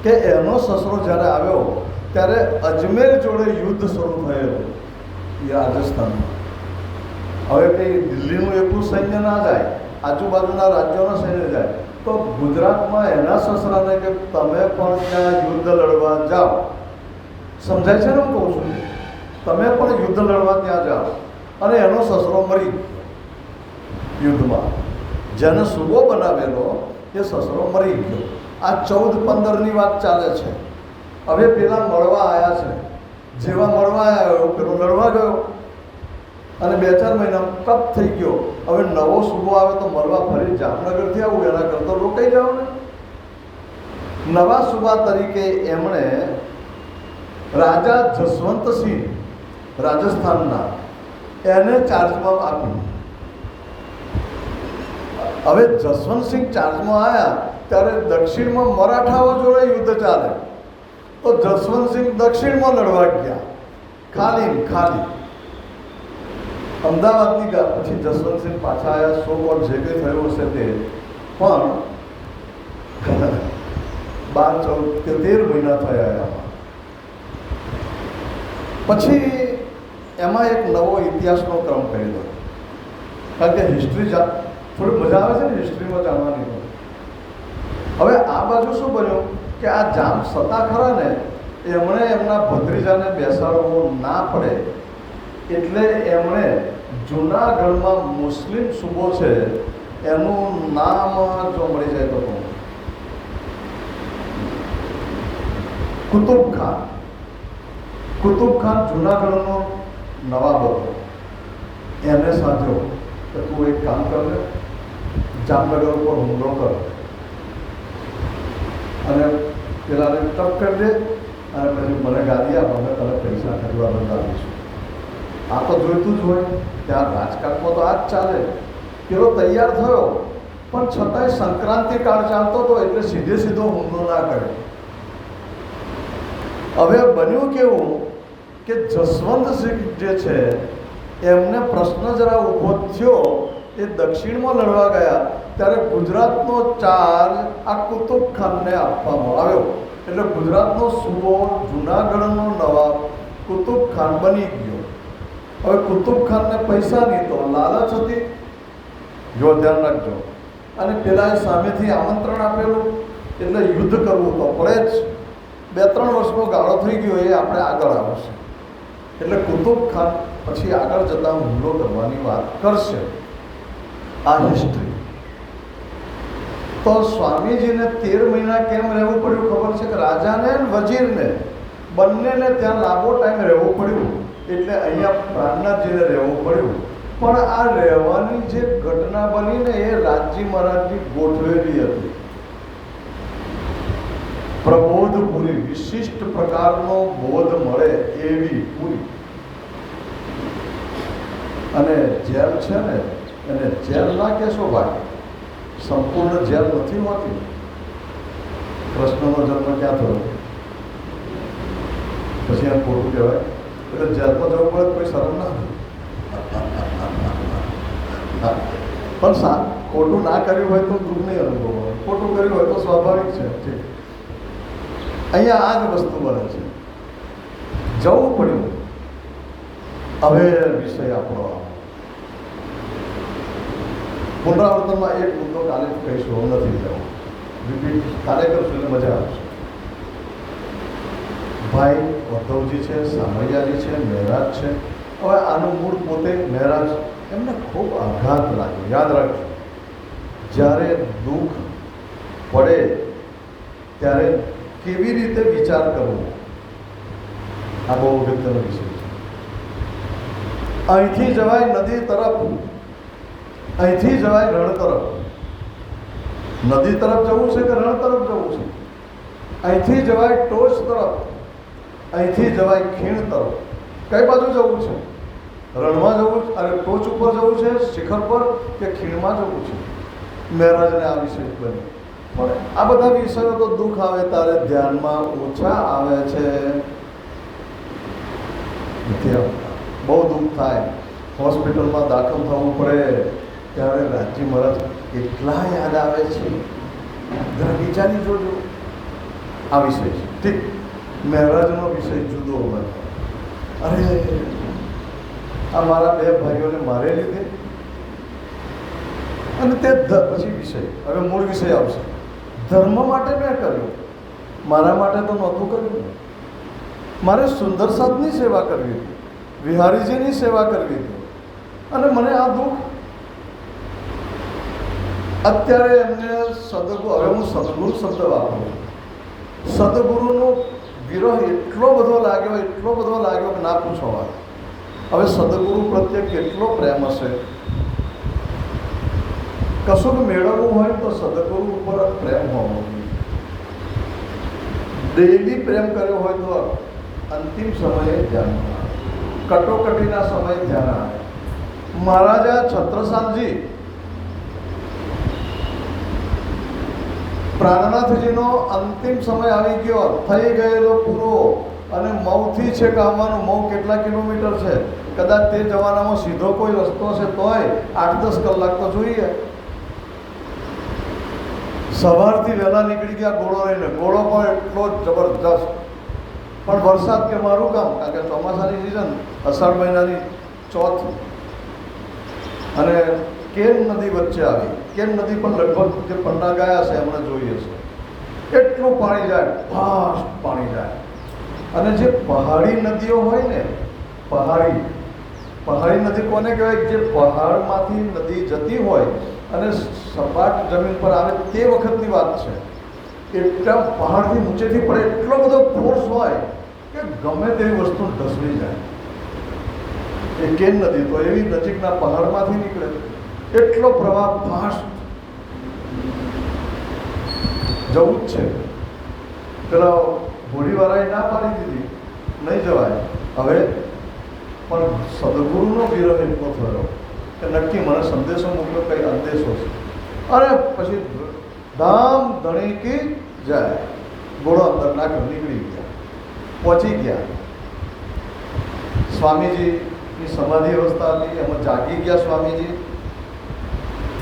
કે એનો સસરો જ્યારે આવ્યો ત્યારે અજમેર જોડે યુદ્ધ શરૂ થયેલું રાજસ્થાનમાં. હવે કંઈ દિલ્હીનું એકલું સૈન્ય ના જાય, આજુબાજુના રાજ્યોના સૈન્ય જાય, તો ગુજરાતમાં એના સસરાને કે તમે પણ ત્યાં યુદ્ધ લડવા જાઓ. સમજાય છે ને હું કહું છું? તમે પણ યુદ્ધ લડવા ત્યાં જાઓ. અને એનો સસરો મરી યુદ્ધમાં. જેને સૂબો બનાવેલો એ સસરો મરી ગયો. આ 14-15ની વાત ચાલે છે. હવે પેલા મળવા આવ્યા છે. જેવા મળવા આવ્યો પેલો લડવા ગયો અને 2-4 મહિના કપ થઈ ગયો. હવે નવો સૂબો આવે તો મળવા ફરી જામનગરથી આવું, એના કરતાં રોકાઈ જાઓ ને. નવા સૂબા તરીકે એમણે રાજા જસવંતસિંહ રાજસ્થાનના એને ચાર્જમાં આપ્યું. હવે જસવંતસિંહ ચાર્જમાં આવ્યા ત્યારે દક્ષિણમાં મરાઠાઓ જોડે યુદ્ધ ચાલે, તો જસવંતસિંહ દક્ષિણમાં લડવા ગયા, ખાલી અમદાવાદની ગયા. પછી જસવંતસિંહ પાછા આવ્યા. સો કોટ જે કંઈ થયું હશે તે, પણ 12, 14 કે 13 મહિના થયા એમાં. પછી એમાં એક નવો ઇતિહાસનો ક્રમ કરી દો, કારણ કે હિસ્ટ્રી થોડી મજા આવે છે ને હિસ્ટ્રીમાં જાણવાની. હવે આ બાજુ શું બન્યું કે આ જામ સત્તા ખરા ને, એમણે એમના ભત્રીજાને બેસાડવો ના પડે એટલે એમણે જૂનાગઢમાં મુસ્લિમ સૂબો છે એનું નામ જો મળી જાય તો કુતુબ ખાન જૂનાગઢનો નવાબ હતો. એને સાધ્યો કે તું એક કામ કરજે, જામનગર ઉપર હુમલો કર અને પેલાને ટપ કરજે અને પછી મને ગાદી આપ, અમે તને પૈસા ખરીદવા બંધાવીશું. આ તો જોઈતું જ હોય. ત્યાં રાજકારણમાં તો આ જ ચાલે. પેલો તૈયાર થયો, પણ છતાંય સંક્રાંતિ કાળ ચાલતો હતો એટલે સીધો હુમલો ના કર્યો. હવે બન્યું કેવું કે જસવંતસિંહ જે છે એમને પ્રશ્ન જરા ઊભો થયો. એ દક્ષિણમાં લડવા ગયા ત્યારે ગુજરાતનો ચાર્જ આ કુતુબ ખાનને આપવામાં આવ્યો. એટલે ગુજરાતનો સૂબો જુનાગઢનો નવાબ કુતુબ ખાન બની ગયો. હવે કુતુબ ખાનને પૈસાની તો લાલચ હતી, જો ધ્યાન રાખજો. અને પેલા સામેથી આમંત્રણ આપેલું એટલે યુદ્ધ કરવું તો પડે જ. 2-3 વર્ષનો ગાળો થઈ ગયો, એ આપણે આગળ આવશે. એટલે કુતુબ ખાન પછી આગળ જતા હુમલો કરવાની વાત કરશે. આ હિસ્ટ્રી. તો સ્વામીજીને 13 મહિના કેમ રહેવું પડ્યું ખબર છે? કે રાજાને વજીરને બંનેને ત્યાં લાંબો ટાઈમ રહેવું પડ્યું. એટલે અહીંયા પ્રાણનાથજીને રહેવું પડ્યું. પણ આ રહેવાની જે ઘટના બની ને એ રાજી મહારાજની ગોઠવેલી હતી. પ્રબોધપુરી, વિશિષ્ટ પ્રકારનો બોધ મળે એવી પૂરી. અને જેલ છે ને એને જેલ ના કહેશો ભાઈ, સંપૂર્ણ જેલ નથી હોતી. કૃષ્ણનો જન્મ ક્યાં થયો? પછી એમ ખોટું કહેવાય. એટલે જેલમાં જવું પડે કોઈ શરમ ના. પણ ખોટું ના કર્યું હોય તો દુઃખ નહીં અનુભવવાનું, ખોટું કર્યું હોય તો સ્વાભાવિક છે. ઠીક. અહીંયા આ જ વસ્તુ બને છે. જવું પડ્યું. હવે વિષય આપણો પુનરાવર્તનમાં એક મુદ્દો કાલે કહીશું, નથી જવું. રિપીટ કાલે કરશું એટલે મજા આવશે. ભાઈ ઉદ્ધવજી છે, સામૈયાજી છે, મહેરાજ છે. હવે આનું મૂળ પોતે મહેરાજ, એમને ખૂબ આઘાત લાગ્યો. યાદ રાખજો, જ્યારે દુઃખ પડે ત્યારે કેવી રીતે વિચાર કરવો, આ બહુ અગત્યનો વિષય છે. અહીંથી જવાય નદી તરફ, અહીંથી જવાય રણ તરફ. નદી તરફ જવું છે કે રણ તરફ જવું છે? અહીંથી જવાય ટોચ તરફ, અહીંથી જવાય ખીણ તરફ. કઈ બાજુ જવું છે? રણમાં જવું છે, અને ટોચ ઉપર જવું છે, શિખર પર, કે ખીણમાં જવું છે? મહારાજને આ વિષય બન્યો. પણ આ બધા વિષયો તો દુઃખ આવે ત્યારે ધ્યાનમાં ઓછા આવે છે. બહુ દુઃખ થાય, હોસ્પિટલમાં દાખલ થવું પડે ત્યારે રાજી મહારાજ એટલા યાદ આવે છે. જરા વિચારી જોજો. આ વિષય છે. ઠીક. મહારાજનો વિષય જુદો હોય. અરે આ મારા 2 ભાઈઓને મારે લીધે, અને તે પછી વિષય, હવે મૂળ વિષય આવશે. ધર્મ માટે મેં કર્યું, મારા માટે તો નહોતું કર્યું. મારે સુંદર સાધની સેવા કરવી હતી, વિહારીજીની સેવા કરવી હતી, અને મને આ દુઃખ. અત્યારે એમને સદગુરુ, હવે હું સદગુરુ શબ્દ વાપરું. સદગુરુનો વિરહ એટલો બધો લાગ્યો કે ના પૂછો વાત. હવે સદગુરુ પ્રત્યે કેટલો પ્રેમ હશે. કશું મેળવવું હોય તો સદગુરુ ઉપર પ્રેમ હોવો જોઈએ. ડેલી પ્રેમ કર્યો હોય તો અંતિમ સમયે ધ્યાન આવે, કટોકટીના સમયે ધ્યાન આવે. મહારાજા છત્રસાલજી પ્રાણનાથજીનો અંતિમ સમય આવી ગયો, થઈ ગયેલો પૂરો, અને મઉથી છે આવવાનું. મઉ કેટલા કિલોમીટર છે? કદાચ તે જમાનામાં સીધો કોઈ રસ્તો છે તોય 8-10 કલાક તો જોઈએ. સવારથી વહેલા નીકળી ગયા ઘોડો લઈને. ઘોડો પણ એટલો જબરજસ્ત. પણ વરસાદ કે મારું કામ, કારણ કે ચોમાસાની સિઝન, અષાઢ મહિનાની ચોથ, અને કેન નદી વચ્ચે આવી. કેન નદી પણ લગભગ જે પન્ના ગયા છે એમણે જોઈએ છે, એટલું પાણી જાય, ફાસ્ટ પાણી જાય. અને જે પહાડી નદીઓ હોય ને, પહાડી નદી કોને કહેવાય? જે પહાડમાંથી નદી જતી હોય અને સપાટ જમીન પર આવે તે વખતની વાત છે. એટલા પહાડથી ઊંચેથી પડે એટલો બધો ફોર્સ હોય કે ગમે તેવી વસ્તુ ઢસડી જાય. એ કેન નદી તો એવી નજીકના પહાડમાંથી નીકળે, એટલો પ્રવાહ ફાસ્ટ જવું જ છે. પેલા ઘોડીવાળાએ ના પાડી દીધી, નહીં જવાય. હવે પણ સદગુરુનો વિરહ એટલો થયો કે નક્કી મને સંદેશો મોકલ્યો, કંઈ અંદેશો છે. અરે પછી ધામ ધણીકી જાય, ઘોડો અંદર નાખ્યો, નીકળી ગયા, પહોંચી ગયા. સ્વામીજીની સમાધિ અવસ્થા હતી, એમાં જાગી ગયા સ્વામીજી.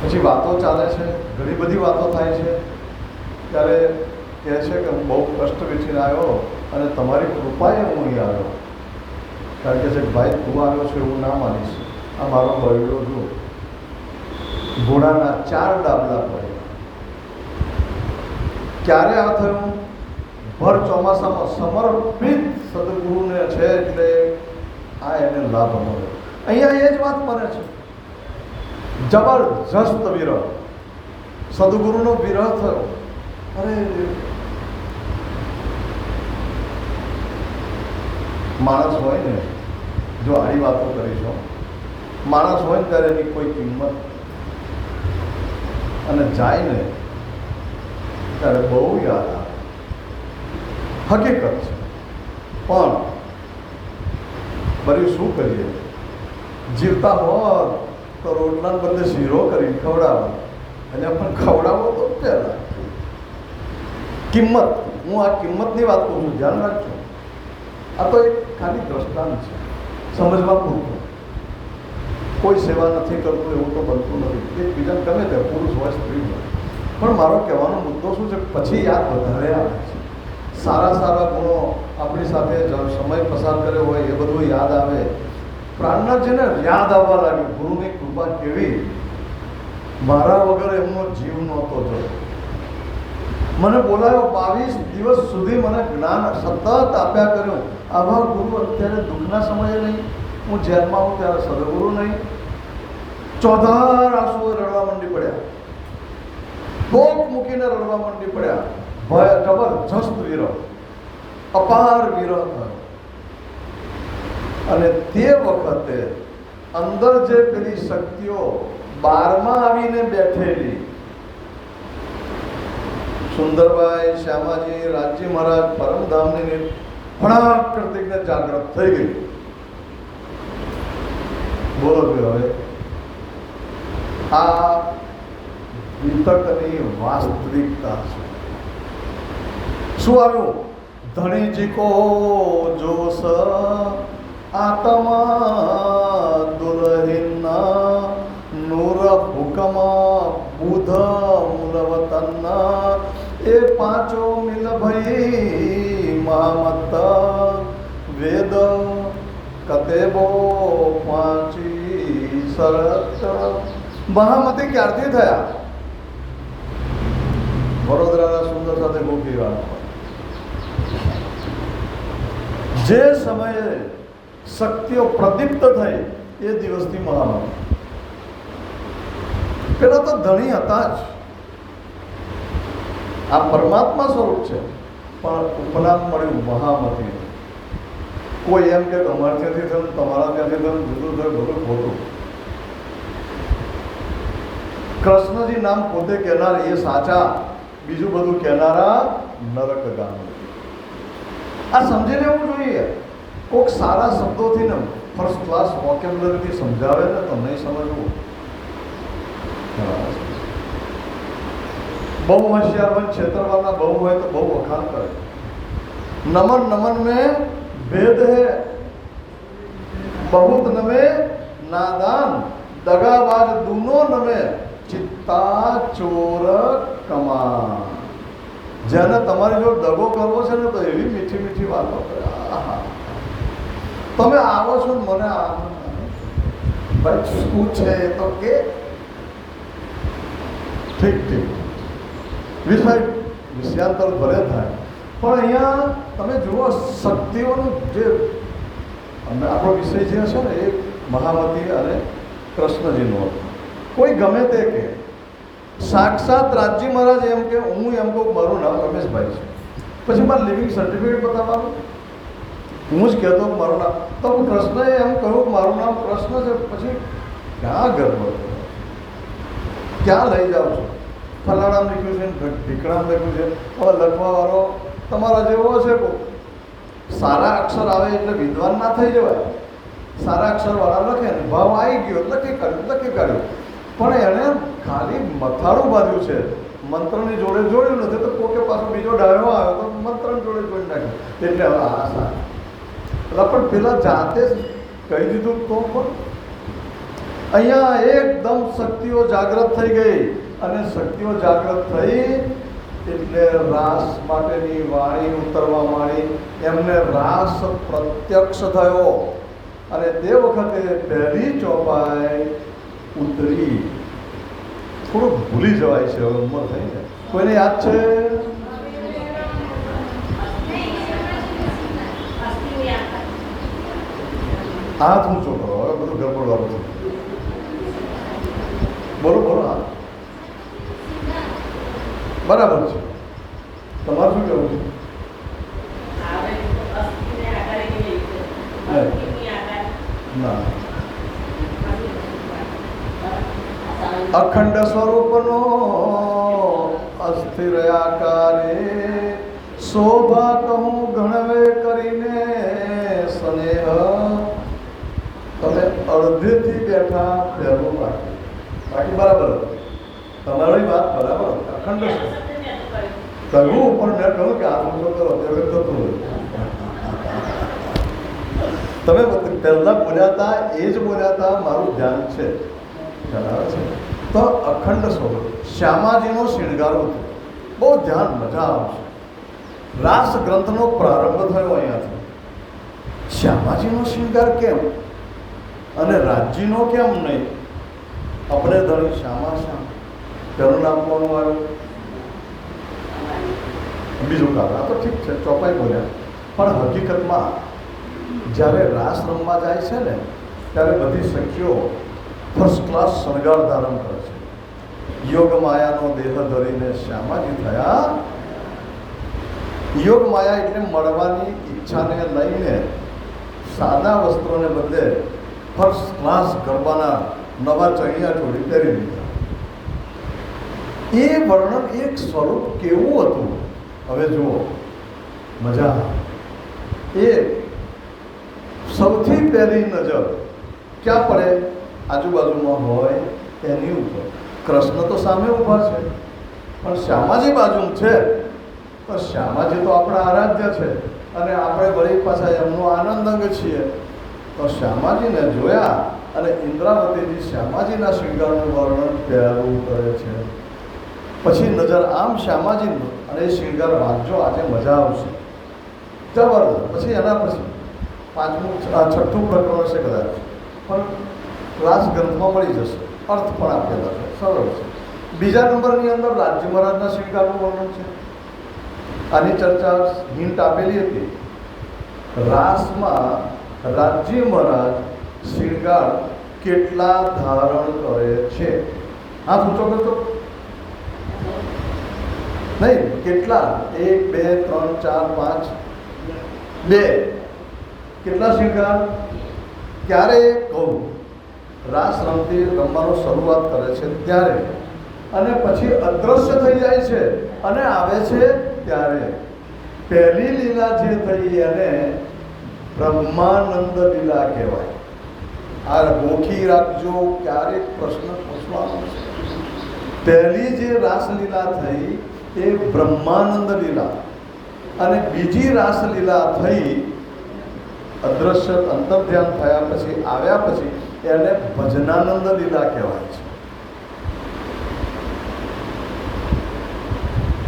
પછી વાતો ચાલે છે, ઘણી બધી વાતો થાય છે. ત્યારે કહે છે કે હું બહુ કષ્ટ વેઠીને આવ્યો અને તમારી કૃપાએ હું અહીં આવ્યો. કારણ કે છે ભાઈ તું આવ્યો છે એવું ના માનીશ, આ મારો બળડો જો ઘોડાના 4 ડાબલા પડ્યા. ક્યારે આ થયું? ભર ચોમાસામાં સમર્પિત સદગુરુને છે એટલે આ એને લાભ મળ્યો. અહીંયા એ જ વાત બને છે. જબરજસ્ત વિરહ, સદગુરુનો વિરહ થયો. અરે માણસ હોય ને, જો આડી વાતો કરીશું, માણસ હોય ને ત્યારે એની કોઈ કિંમત, અને જાય ને ત્યારે બહુ યાદ આવે. હકીકત છે. પણ બરી શું કરીએ, જીવતા હોત તો રોટલાને બદલે શીરો કરીને ખવડાવો, અને પણ ખવડાવો તો પહેલાં કિંમત. હું આ કિંમતની વાત કરું છું, ધ્યાન રાખજો. આ તો એક ખાલી દ્રષ્ટાંત છે, સમજવા પૂરતું. કોઈ સેવા નથી કરતું એવું તો બનતું નથી. એકબીજાને ગમે તે પુરુષ હોય સ્ત્રી હોય. પણ મારો કહેવાનો મુદ્દો શું છે, પછી યાદ વધારે આવે છે. સારા સારા ગુણો આપણી સાથે સમય પસાર કર્યો હોય એ બધું યાદ આવે. પ્રાણનાથ જેને યાદ આવવા લાગ્યું, ગુરુની કૃપા કેવી. મારા વગર એમનો જીવ નહોતો જતો. મને બોલાયો, 22 દિવસ સુધી મને જ્ઞાન સતત આપ્યા કર્યું. આવા ગુરુ અત્યારે દુઃખના સમયે નહીં, હું જેલમાં આવું ત્યારે સદગુરુ નહીં. 14 આંસુઓ રડવા માંડી પડ્યા, ભોગ મૂકીને રડવા માંડી પડ્યા. ભય જબરજસ્ત વિરહ, અપાર વિરહ થયો. અને તે વખતે અંદર જે પેલી શક્તિઓ 12માં આવીને બેઠેલી, સુંદરભાઈ, શ્યામાજી, રાજજી મહારાજ, પરમધામની ફણાક કરતીને જાગૃત થઈ ગઈ. બોલો હવે આ વિતકની વાસ્તવિકતા છે. શું આવ્યું? ધણીજી કો જોશ આત્મા દુલહિન્ના નૂર હુકમ બુધ મૂલવતન્ના એ 5 મિલ ભઈ મહામત વેદ કતેબો 5 શરત. મહામતી ક્યારથી થયા? વડોદરાના સુંદર સાથે ગોપી વાત. જે સમયે શક્તિઓ પ્રદીપ્ત થઈ એ દિવસથી મહામતી. પેલા તો ધણી હતા જ, આ પરમાત્મા સ્વરૂપ છે, પણ ઉપનામ મળ્યું મહામતી. કોઈ એમ કે અમારે ત્યાંથી થયું, તમારા ત્યાંથી થયું, જુદું થયું, બધું ખોટું. કૃષ્ણજી નામ પોતે કહેનાર એ સાચા, બીજું બધું કહેનારા નરકગામી. આ સમજી લેવું જોઈએ. કોઈક સારા શબ્દોથી ને ફર્સ્ટ ક્લાસ વોકેબ્યુલરીથી સમજાવે ને તો નહીં સમજવું. બહુ હોશિયાર હોય, છેતરવાના બહુ હોય તો બહુ વખાણ કરે. નમન નમન में भेद है, बहुत नमे नादान, दगाबाज दूनो नमे, चित्ता ચોર કમા. જેને તમારી જો દગો કરવો છે ને તો એવી મીઠી મીઠી વાતો કરે. તમે આવો છો ને મને ભાઈ શું છે તો કે ઠીક ઠીક વિષયાંતર ભલે થાય, પણ અહીંયા તમે જુઓ શક્તિઓનું જે આપણો વિષય જે છે ને એ મહામતી અને કૃષ્ણજીનો હતો. કોઈ ગમે તે કે સાક્ષાત રાજજી મહારાજ એમ કે હું એમ કહું મારું નામ રમેશભાઈ છે, પછી મારે લિવિંગ સર્ટિફિકેટ બતાવવાનું, હું જ કહેતો મારું નામ, તો કૃષ્ણએ એમ કહ્યું કે મારું નામ કૃષ્ણ છે, પછી ક્યાં ગર્વ, ક્યાં લઈ જાઉં છું? ફલાણામ લખ્યું છે, ઢીકણામ લખ્યું છે. હવે લખવાવાળો તમારા જેવો હશે કોઈ સારા અક્ષર આવે એટલે વિદ્વાન ના થઈ જવાય. સારા અક્ષરવાળા લખે ને ભાવ આવી ગયો લખી કાઢ્યું, પણ એણે ખાલી મથાળું બાંધ્યું છે, મંત્રની જોડે જોડ્યું નથી. તો કોકે પાછો બીજો ડાયો આવ્યો તો મંત્રની જોડે જોડી નાખ્યું. એટલે હવે આ સારું પણ પેલા જાતે જ કહી દીધું તો પણ અહીંયા એકદમ શક્તિઓ જાગૃત થઈ ગઈ. અને શક્તિઓ જાગૃત થઈ એટલે રાસ માટેની વાણી ઉતરવા માંડી. એમને રાસ પ્રત્યક્ષ થયો અને તે વખતે પહેલી ચોપાઈ ઉતરી. થોડુંક ભૂલી જવાય છે, હવે ઉંમર થઈ જાય. કોઈને યાદ છે? હાથ ઊંચો કરો, હવે બધું ગડબડવાનું છે. બોલો હા, બરાબર છે. તમારું શું કહેવું છે? ના, અખંડ સ્વરૂપનો અસ્થિર આકારે શોભા કહું ગણવે કરીને સ્નેહ. તમે અડધેથી બેઠા પહેલું બાકી બરાબર તમારી વાત બરાબર. અખંડ કહ્યું પણ મેં કહ્યું કે આ ઊંચો કરો ત્યારે થતું હોય. તમે પહેલા બોલ્યા હતા એ જ બોલ્યા હતા, મારું ધ્યાન છે. બરાબર છે. તો અખંડ સ્વરૂપ શ્યામાજીનો શૃંગાર હતો. બહુ ધ્યાન, મજા આવશે. રાસ ગ્રંથનો પ્રારંભ થયો અહીંયાથી. શ્યામાજીનો શૃંગાર કેમ અને રાજજીનો કેમ નહીં? આપણે ધણી શ્યામા શ્યામ પેલું નામ કોનું આવ્યું? બીજું કારણ આ તો ઠીક છે, ચોપાઈ બોલ્યા. પણ હકીકતમાં જ્યારે રાસ રમવા જાય છે ને ત્યારે બધી સખીઓ ફર્સ્ટ ક્લાસ શણગાર ધારણ કરે છે. યોગ માયાનો દેહ ધરીને શ્યામાજી થયા. યોગ માયા એટલે મળવાની ઈચ્છાને લઈને સાદા વસ્ત્રોને બદલે ફર્સ્ટ ક્લાસ ગરબાના નવા ચણિયા ચોળી પહેરી લીધા. એ વર્ણન એક સ્વરૂપ કેવું હતું હવે જુઓ, મજા. એ સૌથી પહેલી નજર ક્યાં પડે? આજુબાજુમાં હોય એની ઉપર. કૃષ્ણ તો સામે ઊભા છે પણ શ્યામાજી બાજુ છે. પણ શ્યામાજી તો આપણા આરાધ્ય છે અને આપણે વળી પાછા એમનો આનંદ અંગ છીએ. તો શ્યામાજીને જોયા અને ઇન્દ્રાવતીજી શ્યામાજીના શૃંગારનું વર્ણન પહેલું કરે છે. પછી નજર આમ શ્યામાજીનું અને એ શૃંગાર વાંચજો, આજે મજા આવશે જબરદસ્ત. પછી એના પછી છઠ્ઠું પ્રકરણ હશે કદાચ, પણ રાસ ગ્રંથમાં મળી જશે, અર્થ પણ આપેલા છે, સરળ છે. બીજા નંબરની અંદર રાજ્ય મહારાજના શૃંગારનું વર્ણન છે. આની ચર્ચા હિન્ટ આપેલી હતી. રાસમાં રાજ્ય મહારાજ શૃંગાર કેટલા ધારણ કરે છે? હા, પૂછો કરતો નહીં. કેટલા? 1 2 3 4 5 2. કેટલા શૃંગાર? ક્યારે કહું? રાસ રમવાનો શરૂઆત કરે છે ત્યારે, અને પછી અદ્રશ્ય થઈ જાય છે અને આવે છે ત્યારે. પહેલી લીલા જે થઈ એને બ્રહ્માનંદ લીલા કહેવાય. આ ગોખી રાખજો, ક્યારેક પ્રશ્ન પૂછવાનો છે. પહેલી જે રાસલીલા થઈ એ બ્રહ્માનંદ લીલા, અને બીજી રાસલીલા થઈ અદ્રશ્ય અંતર્ધ્યાન થયા પછી આવ્યા પછી એને ભજનાનંદ લીલા કહેવાય છે.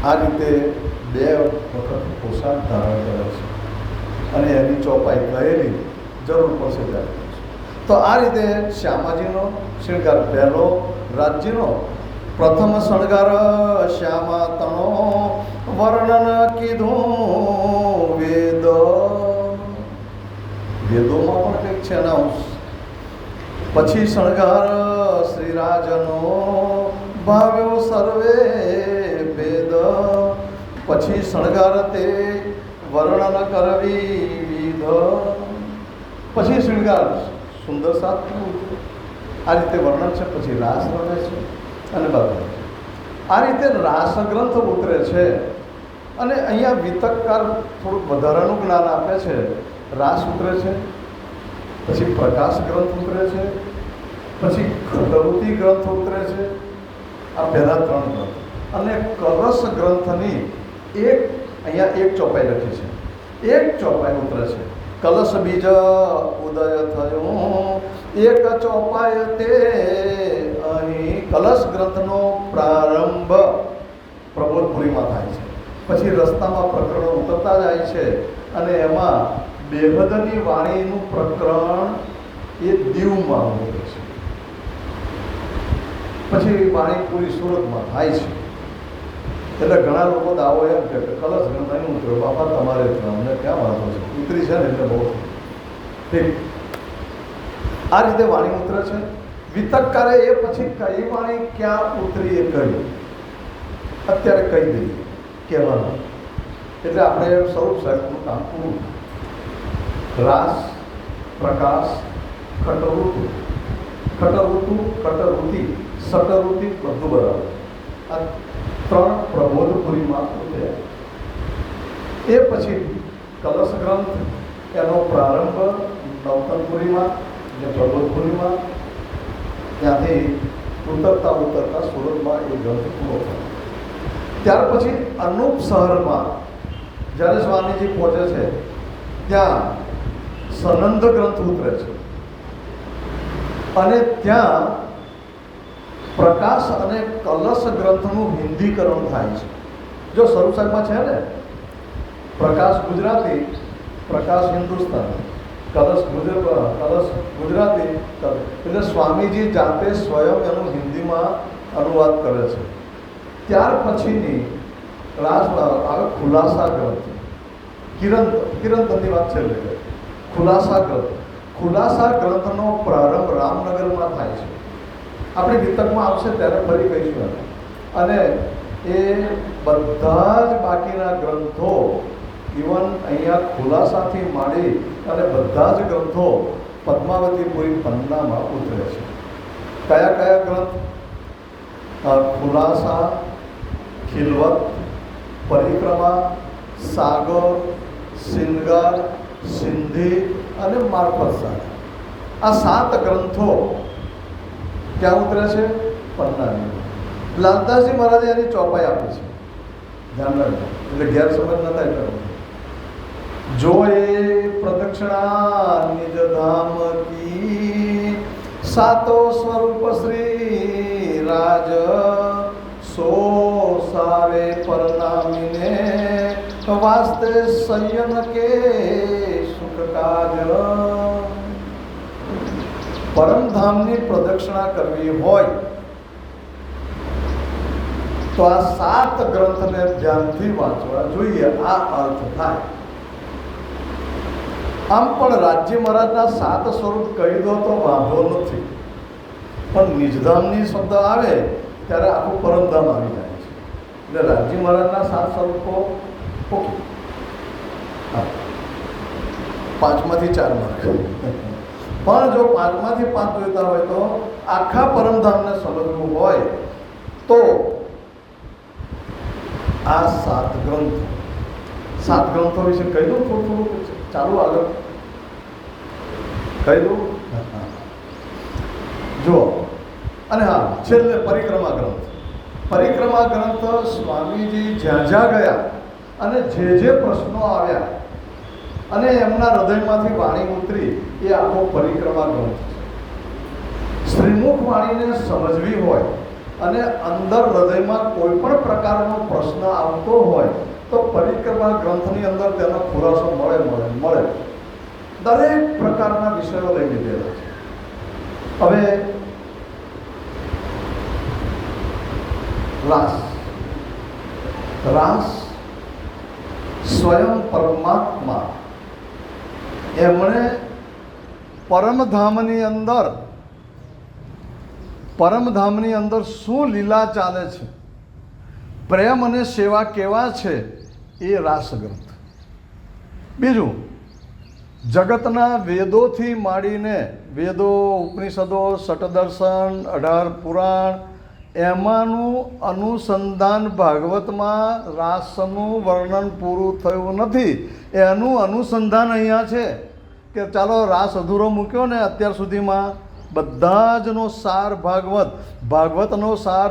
આ રીતે 2 વખત પોશાક ધારણ કરે છે અને એની ચોપાઈ કહેલી જરૂર પડશે ત્યારે. તો આ રીતે શ્યામાજીનો શૃંગાર પહેલો. રાજ્યનો પ્રથમ શણગાર શ્યામા તણો વર્ણન કીધું વેદ. વેદોમાં પણ કંઈક છે એના અંશ. પછી શણગાર શ્રીરાજનો ભાવ્યો સર્વે વેદ. પછી શણગાર તે વર્ણન કરવી વિધ. પછી શૃંગાર સુંદર સાધનું. આ રીતે વર્ણન છે. પછી રાસ રમે છે અને બધું આ રીતે રાસગ્રંથ ઉતરે છે. અને અહીંયા વિતકકાર થોડુંક વધારાનું જ્ઞાન આપે છે. રાસ ઉતરે છે, પછી પ્રકાશ ગ્રંથ ઉતરે છે, પછી ખડવતી ગ્રંથ ઉતરે છે. આ પહેલા 3 ગ્રંથ. અને કલશ ગ્રંથની અહીંયા એક ચોપાઈ લખી છે, એક ચોપાઈ ઉતરે છે. કલશ બીજ ઉદય થયો એક ચોપાય તે અહીં કલશ ગ્રંથનો પ્રારંભ પ્રબોધપુરીમાં થાય છે. પછી રસ્તામાં પ્રકરણો ઉતરતા જાય છે અને એમાં બેહદની વાણીનું પ્રકરણ એ દીવમાં ઉતરે છે. પછી વાણીપુરી સુરતમાં થાય છે. એટલે ઘણા લોકો દાવો એમ કે કલશ ગ્રંથ નહીં ઉતર્યો, બાપા તમારે અમને ક્યાં વાંધો છે, ઉતરી છે ને એટલે બહુ ઠીક. આ રીતે વાણી ઉતરે છે. વિતકકારે એ પછી કઈ વાણી ક્યાં ઉતરી એ કહ્યું અત્યારે કહી દઈએ કહેવાનું. એટલે આપણે સ્વરૂપ સાહેબનું કામ પૂરું. રાસ, પ્રકાશ, ખટઋતુ, ખટઋતિ, સટઋતિ બધું બરાબર. આ 3 પ્રબોધપુરીમાં ઉતર્યા. એ પછી કલશ ગ્રંથ એનો પ્રારંભ નવતનપુરીમાં એટલે પ્રબોધપુરીમાં, ત્યાંથી ઉતરતા સુરતમાં એ ગ્રંથ પૂરો થયો. ત્યાર પછી અનુપ શહેરમાં જ્યારે સ્વામીજી પહોંચે છે ત્યાં સનંદ ગ્રંથ ઉતરે છે અને ત્યાં પ્રકાશ અને કલશ ગ્રંથનું હિન્દીકરણ થાય છે. જો સ્વરૂપ સાહેબમાં છે ને પ્રકાશ ગુજરાતી, પ્રકાશ હિન્દુસ્તાની, કલશ ગુજરાતી. એટલે સ્વામીજી જાતે સ્વયં એનું હિન્દીમાં અનુવાદ કરે છે. ત્યાર પછીની આવે ખુલાસા ગ્રંથ. કિરણની વાત છેલ્લે કરે. ખુલાસા ગ્રંથનો પ્રારંભ રામનગરમાં થાય છે. આપણી વિતકમાં આવશે ત્યારે ફરી કહીશું. અને એ બધા જ બાકીના ગ્રંથો ઇવન અહીંયા ખુલાસાથી માંડી અને બધા જ ગ્રંથો પદ્માવતીપુરી પન્નામાં ઉતરે છે. કયા કયા ગ્રંથ? ખુલાસા, ખિલવત, પરિક્રમા, સાગર, શિંગાર, સિંધી અને મારફત સાગર. આ 7 ગ્રંથો ક્યાં ઉતરે છે? પન્નાની. લાલદાસજી મહારાજે એની ચોપાઈ આપી છે, ધ્યાન રાખજો, એટલે ગેરસમજ ન થાય કરવું. જો એ પ્રદક્ષિણા નિજ ધામ કી, સાતો સ્વરૂપ શ્રી રાજ, સો સારે પરનામીને વાસ્તે સંયમ કે સુખ કાજ. પરમધામની પ્રદક્ષિણા કરવી હોય તો આ 7 ગ્રંથને ધ્યાનથી વાંચવા જોઈએ. આ અર્થ થાય. આમ પણ રાજ્ય મહારાજના 7 સ્વરૂપ કહી દો તો વાંધો નથી, પણ નિજધામની શબ્દ આવે ત્યારે આખું પરમધામ આવી જાય છે. એટલે રાજ્ય મહારાજના 7 સ્વરૂપો ઓકે, 5માંથી 4 માર્ક. પણ જો 5માંથી 5 જોઈતા હોય તો આખા પરમધામને સમજવું હોય તો આ 7 ગ્રંથો વિશે કહી દઉં થોડું ચાલુ આગળ કહી દઉં. જુઓ, અને હા છેલ્લે પરિક્રમા ગ્રંથ સ્વામીજી જ્યાં જ્યાં ગયા અને જે પ્રશ્નો આવ્યા અને એમના હૃદયમાંથી વાણી ઉતરી એ આખો પરિક્રમા ગ્રંથ છે. શ્રીમુખ વાણીને સમજવી હોય અને અંદર હૃદયમાં કોઈ પણ પ્રકારનો પ્રશ્ન આવતો હોય તો પરિક્રમા ગ્રંથની અંદર તેનો ખુલાસો મળે. દરેક પ્રકારના વિષયો લઈ લીધેલા છે. હવે રાસ સ્વયં પરમાત્મા એમણે પરમધામની અંદર શું લીલા ચાલે છે, પ્રેમ અને સેવા કેવા છે, એ રાસ ગ્રંથ. બીજું, જગતના વેદોથી માંડીને વેદો, ઉપનિષદો, શટદર્શન, 18 પુરાણ એમાંનું અનુસંધાન ભાગવતમાં રાસનું વર્ણન પૂરું થયું નથી. એનું અનુસંધાન અહીંયા છે કે ચાલો રાસ અધૂરો મૂક્યો ને અત્યાર સુધીમાં બધા જનો સાર ભાગવતનો સાર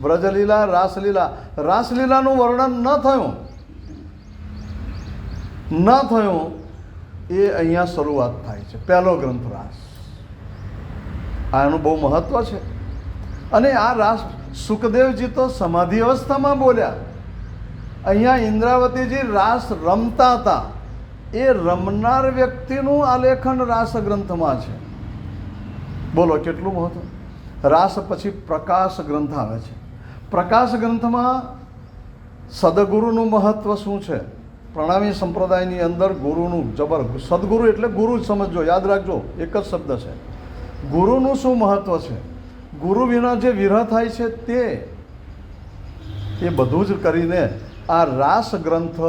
વ્રજલીલા રાસલીલાનું વર્ણન ન થયું એ અહીંયા શરૂઆત થાય છે. પહેલો ગ્રંથ રાસ, આનું બહુ મહત્વ છે. અને આ રાસ સુખદેવજી તો સમાધિ અવસ્થામાં બોલ્યા. અહીંયા ઇન્દ્રાવતીજી રાસ રમતા હતા, એ રમનાર વ્યક્તિનું આલેખન રાસ ગ્રંથમાં છે. બોલો કેટલું મહત્વ. રાસ પછી પ્રકાશ ગ્રંથ આવે છે. પ્રકાશ ગ્રંથમાં સદગુરુનું મહત્વ શું છે? પ્રણામી સંપ્રદાયની અંદર ગુરુનું સદગુરુ એટલે ગુરુ જ સમજજો, યાદ રાખજો, એક જ શબ્દ છે. ગુરુનું શું મહત્વ છે? ગુરુ વિના જે વિરહ થાય છે તે એ બધું જ કરીને આ રાસ ગ્રંથ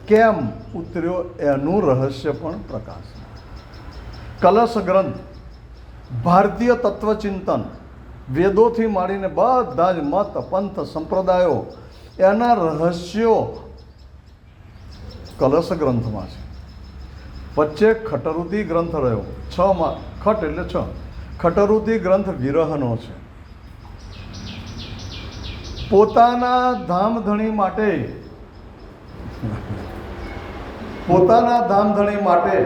કેમ ઉતર્યો એનું રહસ્ય પણ પ્રકાશ. કલશ ગ્રંથ ભારતીય તત્વચિંતન, વેદોથી માંડીને બધા જ મત પંથ સંપ્રદાયો એના રહસ્યો કલશ ગ્રંથમાં છે. વચ્ચે ખટરુતિ ગ્રંથ રહ્યો, ખટ એટલે 6. ખટરુતિ ગ્રંથ વિરહનો છે. પોતાના ધામધણી માટે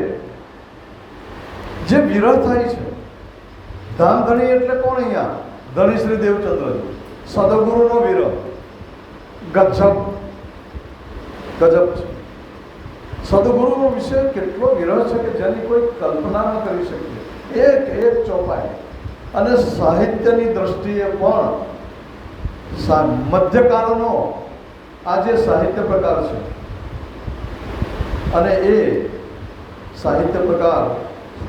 જે વિરહ થાય છે, ધામધણી એટલે કોણ અહીંયા? ધણી શ્રી દેવચંદ્રજી, સદગુરુનો વિરહ ગજબ છે. સદગુરુનો વિષય કેટલો વિરહ છે કે જેની કોઈ કલ્પના ન કરી શકીએ. એક ચોપાઈ. અને સાહિત્યની દ્રષ્ટિએ પણ મધ્યકાળનો આ જે સાહિત્ય પ્રકાર છે, અને એ સાહિત્ય પ્રકાર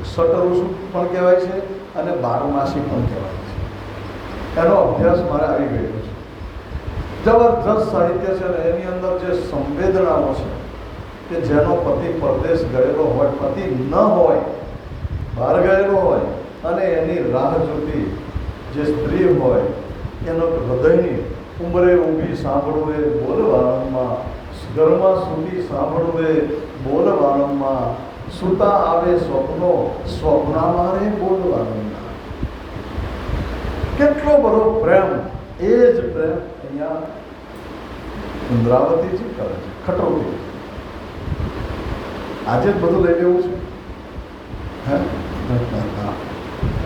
ષટઋષુ પણ કહેવાય છે અને બારમાસી પણ કહેવાય છે. એનો અભ્યાસ મારે આવી ગયો છે. જબરજસ્ત સાહિત્ય છે ને એની અંદર જે સંવેદનાઓ છે કે જેનો પતિ પરદેશ ગયેલો હોય, પતિ ન હોય, બહાર ગયેલો હોય, અને એની રાહ જોતી જે સ્ત્રી હોય, એનો હૃદયની ઉંબરે ઊભી સાંભળવું રે બોલ વારંમાં, ઘરમાં સૂતી સાંભળવું રે બોલ વારંમાં, સૂતા આવે સ્વપ્નમાં રે બોલ વારંમાં. કેટલો બધો પ્રેમ. એ જ પ્રેમ અહીંયા ઇન્દ્રાવતીજી કરે છે. ખટોતી આજે જ બધું લઈ લેવું છે.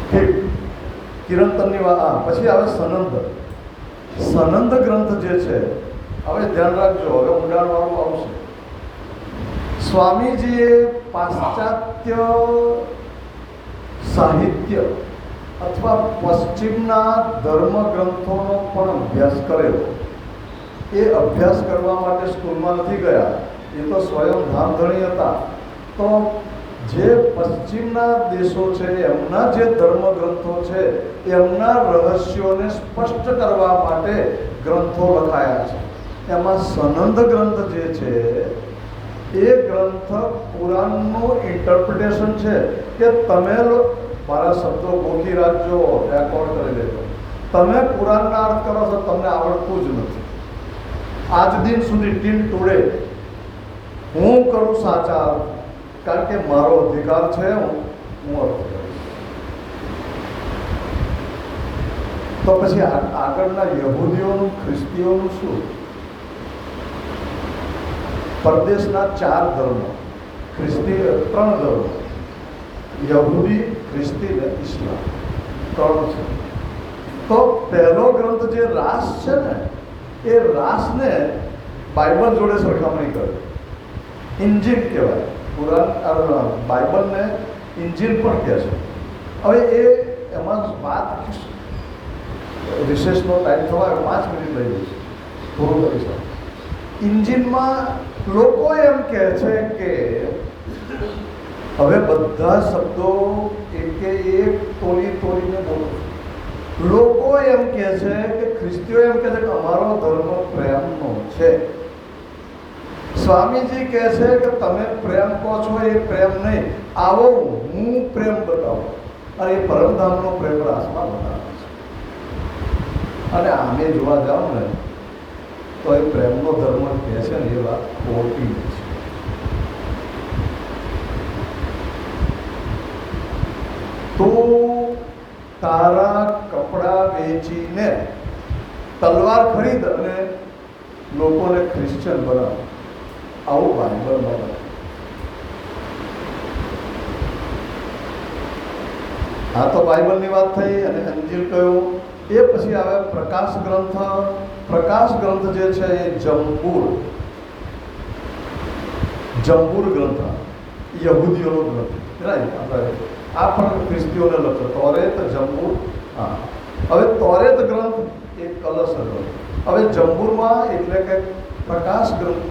ઠીક. કિરણતરની વાત. પછી આવે સનંદ ગ્રંથ જે છે, હવે ધ્યાન રાખજો, હવે ઊંડાણવાળું આવશે. સ્વામીજીએ પાશ્ચાત્ય સાહિત્ય અથવા પશ્ચિમના ધર્મ ગ્રંથોનો પણ અભ્યાસ કરેલો. એ અભ્યાસ કરવા માટે સ્કૂલમાં નથી ગયા, એ તો સ્વયં ધામધણી હતા. તો જે પશ્ચિમના દેશો છે એમના જે ધર્મ ગ્રંથો છે એમના રહસ્યોને સ્પષ્ટ કરવા માટે ગ્રંથો લખાયા છે. એમાં સનંદ ગ્રંથ જે છે એ ગ્રંથ પુરાણનું ઇન્ટરપ્રિટેશન છે કે તમે મારા શબ્દો ગોખી રાખજો, રેકોર્ડ કરી લેજો. તમે પુરાણના અર્થ કરો છો, તમને આવડતું જ નથી. આજ દિન સુધી ટીલ ટુડે હું કરું સાચા અર્થ, કારણ કે મારો અધિકાર છે, હું અર્થ કરીશ. તો પછી આગળના યહૂદીઓનું, ખ્રિસ્તીઓનું શું? પરદેશના 4 ધર્મો, ખ્રિસ્તી 3 ધર્મો, યહૂદી, ખ્રિસ્તી ને ઇસ્લામ, 3 છે. તો પહેલો ગ્રંથ જે રાસ છે ને, એ રાસને બાઇબલ જોડે સરખામણી કરે. ઇન્જીલ કહેવાય. પુરાણ બાઇબલને ઇન્જીલ પણ કહે છે. હવે એમાં વાત રિસેસનો ટાઈમ થવા 5 મિનિટ લઈ જશે, થોડું કરી શકો. ઇન્જીલમાં લોકો એમ કહે છે કે હવે બધા શબ્દો એક તોડીને બોલો. લોકો એમ કહે છે કે ખ્રિસ્તીઓ એમ કહે છે કે અમારો ધર્મ પ્રેમનો છે. સ્વામીજી કહે છે કે તમે પ્રેમ કહો છો એ પ્રેમ નહીં, આવો હું પ્રેમ બતાવું. અને એ પરમધામનો પ્રેમ રાસમાં બતાવે છે. અને આમે જોવા જાઓ ને તો એ પ્રેમનો ધર્મ કહે છે ને એ વાત ખોટી છે. તો તારા કપડાં વેચીને તલવાર ખરીદ અને લોકોને ક્રિશ્ચન બનાવ, આવું બાઇબલમાં બને. આ તો બાઇબલની વાત થઈ અને અંજીલ કહ્યું. એ પછી આવે પ્રકાશ ગ્રંથ. પ્રકાશ ગ્રંથ જે છે એ જંબૂર ગ્રંથ, યહૂદીઓનો ગ્રંથ. આપણે આ પણ ખ્રિસ્તીઓને લખ્યો તોરેત, જંબૂર. હા, હવે તોરેત ગ્રંથ એ કલશ ગ્રંથ. હવે જંબૂરમાં એટલે કે પ્રકાશ ગ્રંથ.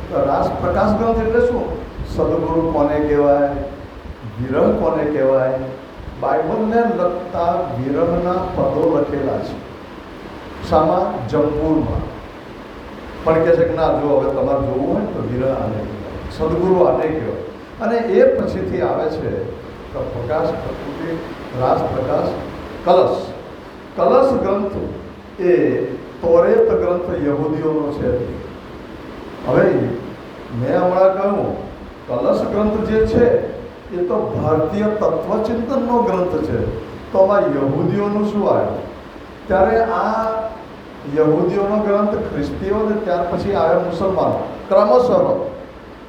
પ્રકાશ ગ્રંથ એટલે શું? સદગુરુ કોને કહેવાય, વિરહ કોને કહેવાય, બાઇબલને લગતા વિરહના પદો લખેલા છે. શામાં? જંબૂરમાં. પણ કહે છે કે ના, જો હવે તમારે જોવું હોય તો વિરહ આને કહેવાય, સદગુરુ આને કહેવાય. અને એ પછીથી આવે છે પ્રકાશ, પ્રકૃતિ, રાસ, પ્રકાશ, કલશ. કલશ ગ્રંથ એ તોરેત ગ્રંથ યહૂદીઓનો છે. હવે મેં હમણાં કહ્યું કલશ ગ્રંથ જે છે એ તો ભારતીય તત્વચિંતનનો ગ્રંથ છે. તો આમાં યહૂદીઓનું શું આવ્યું? ત્યારે આ યહૂદીઓનો ગ્રંથ ખ્રિસ્તીઓ ને ત્યાર પછી આવે મુસલમાનો ક્રમશઃ.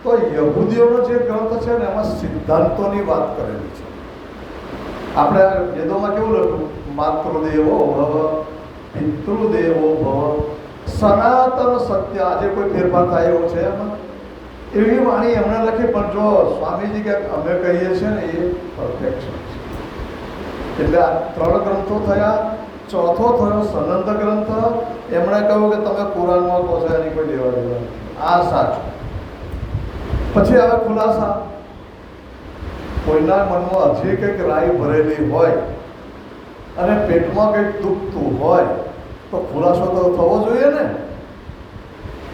તો યહૂદીઓનો જે ગ્રંથ છે ને એમાં સિદ્ધાંતોની વાત કરેલી છે. આપણે વેદોમાં કેવું લખ્યું? માતૃદેવો ભવ, પિતૃદેવો ભવ, સનાતન સત્ય. આજે કોઈ ફેરફાર થાય એવો છે એમાં? એવી વાણી એમણે લખી. પણ જો સ્વામીજી કે અમે કહીએ છીએ ને એ પરફેક્શન છે. એટલે આ 3 ગ્રંથો થયા. ચોથો થયો સનંદ ગ્રંથ. એમણે કહ્યું કે તમે કુરાનમાં કહો છો એની કોઈ લેવા દેવા નથી, આ સાચું. પછી આવે ખુલાસા. કોઈના મનમાં હજી કંઈક રાઈ ભરેલી હોય અને પેટમાં કંઈક દુખતું હોય તો ખુલાસો તો થવો જોઈએ ને.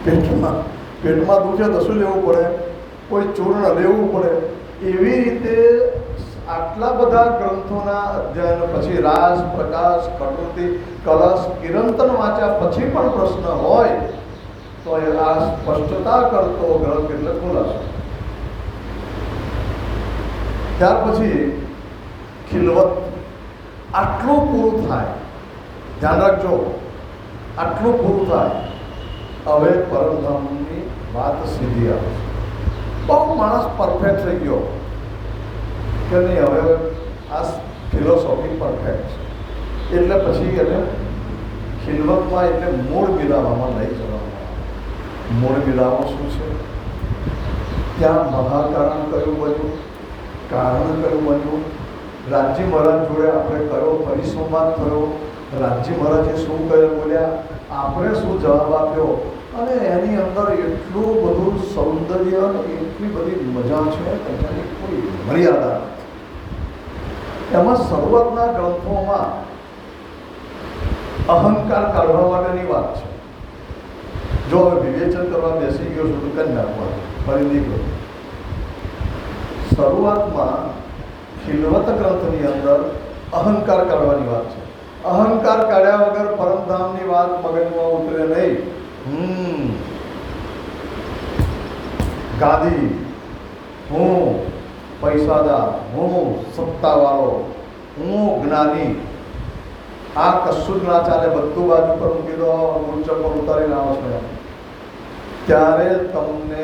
પેટમાં દુખે તો શું લેવું પડે? કોઈ ચૂર્ણ લેવું પડે. એવી રીતે આટલા બધા ગ્રંથોના અધ્યયન પછી રાસ, પ્રકાશ, પ્રકૃતિ, કલશ, કિરંતન વાંચ્યા પછી પણ પ્રશ્ન હોય તો એ આ સ્પષ્ટતા કરતો ગ્રંથ એટલે ખુલાસો. ત્યાર પછી ખિલવત. આટલું પૂરું થાય, ધ્યાન રાખજો, આટલું પૂરું થાય. હવે પરમધામની વાત સીધી આવે છે. બહુ માણસ પરફેક્ટ થઈ ગયો કે નહીં, હવે આ ફિલોસોફી પરફેક્ટ છે એટલે પછી એને ખિલવતમાં એટલે મૂળ મિલાવામાં લઈ જવામાં આવે. મૂળ મિલાવો શું છે? ત્યાં મહાકારણ કયું બન્યું, કારણ કયું બન્યું, રાજજી મહારાજ જોડે આપણે કયો પરિસંવાદ થયો, રાજજી મહારાજે શું કહ્યું બોલ્યા, આપણે શું જવાબ આપ્યો, અને એની અંદર એટલું બધું સૌંદર્ય અને એટલી બધી મજા છે કે તેની કોઈ મર્યાદા નથી. એમાં શરૂઆતના ગ્રંથોમાં અહંકાર કાઢવા માટેની વાત છે. જો હવે વિવેચન કરવા બેસી ગયો છું તો કરી નાખવાનું, ફરી નહીં કરું. શરૂઆતમાં ખિલવત ગ્રંથની અંદર અહંકાર કાઢવાની વાત છે. અહંકાર કાઢ્યા વગર પરમધામની વાત મગજમાં ઉતરે નહીં. ગાદી, હું પૈસાદાર, હું સત્તાવાળો, હું જ્ઞાની, આ કશું જ ના ચાલે. બધું બાજુ પર મૂકી દો, ઊંચ પર ઉતારીને આવો છો ત્યારે તમને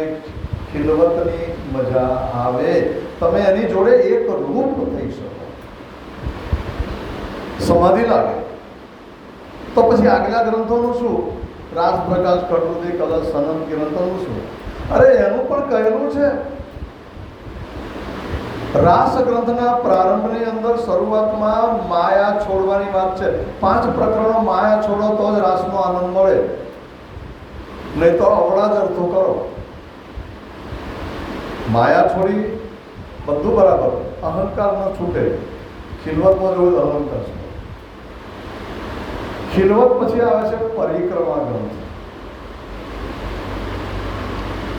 ખિલવતની મજા આવે. તમે એની જોડે એક રૂપ થઈ શકો, સમાધિ લાગે. તો પછી આગલા ગ્રંથોનું શું? રાસ, પ્રકાશ, પ્રકૃતિ, કલશ, સનંદ, કિરંતનનું શું? અરે એનું પણ કહેલું છે. રાસ ગ્રંથના પ્રારંભની અંદર શરૂઆતમાં માયા છોડવાની વાત છે. 5 પ્રકરણો માયા છોડો તો જ રાસનો આનંદ મળે, નહીં તો અવળા જ અર્થો કરો. માયા છોડી બધું બરાબર, અહંકાર ન છૂટે. ખિલવતમાં જોયું અહંકાર છે. ખિલવત પછી આવે છે પરિક્રમા ગ્રંથ.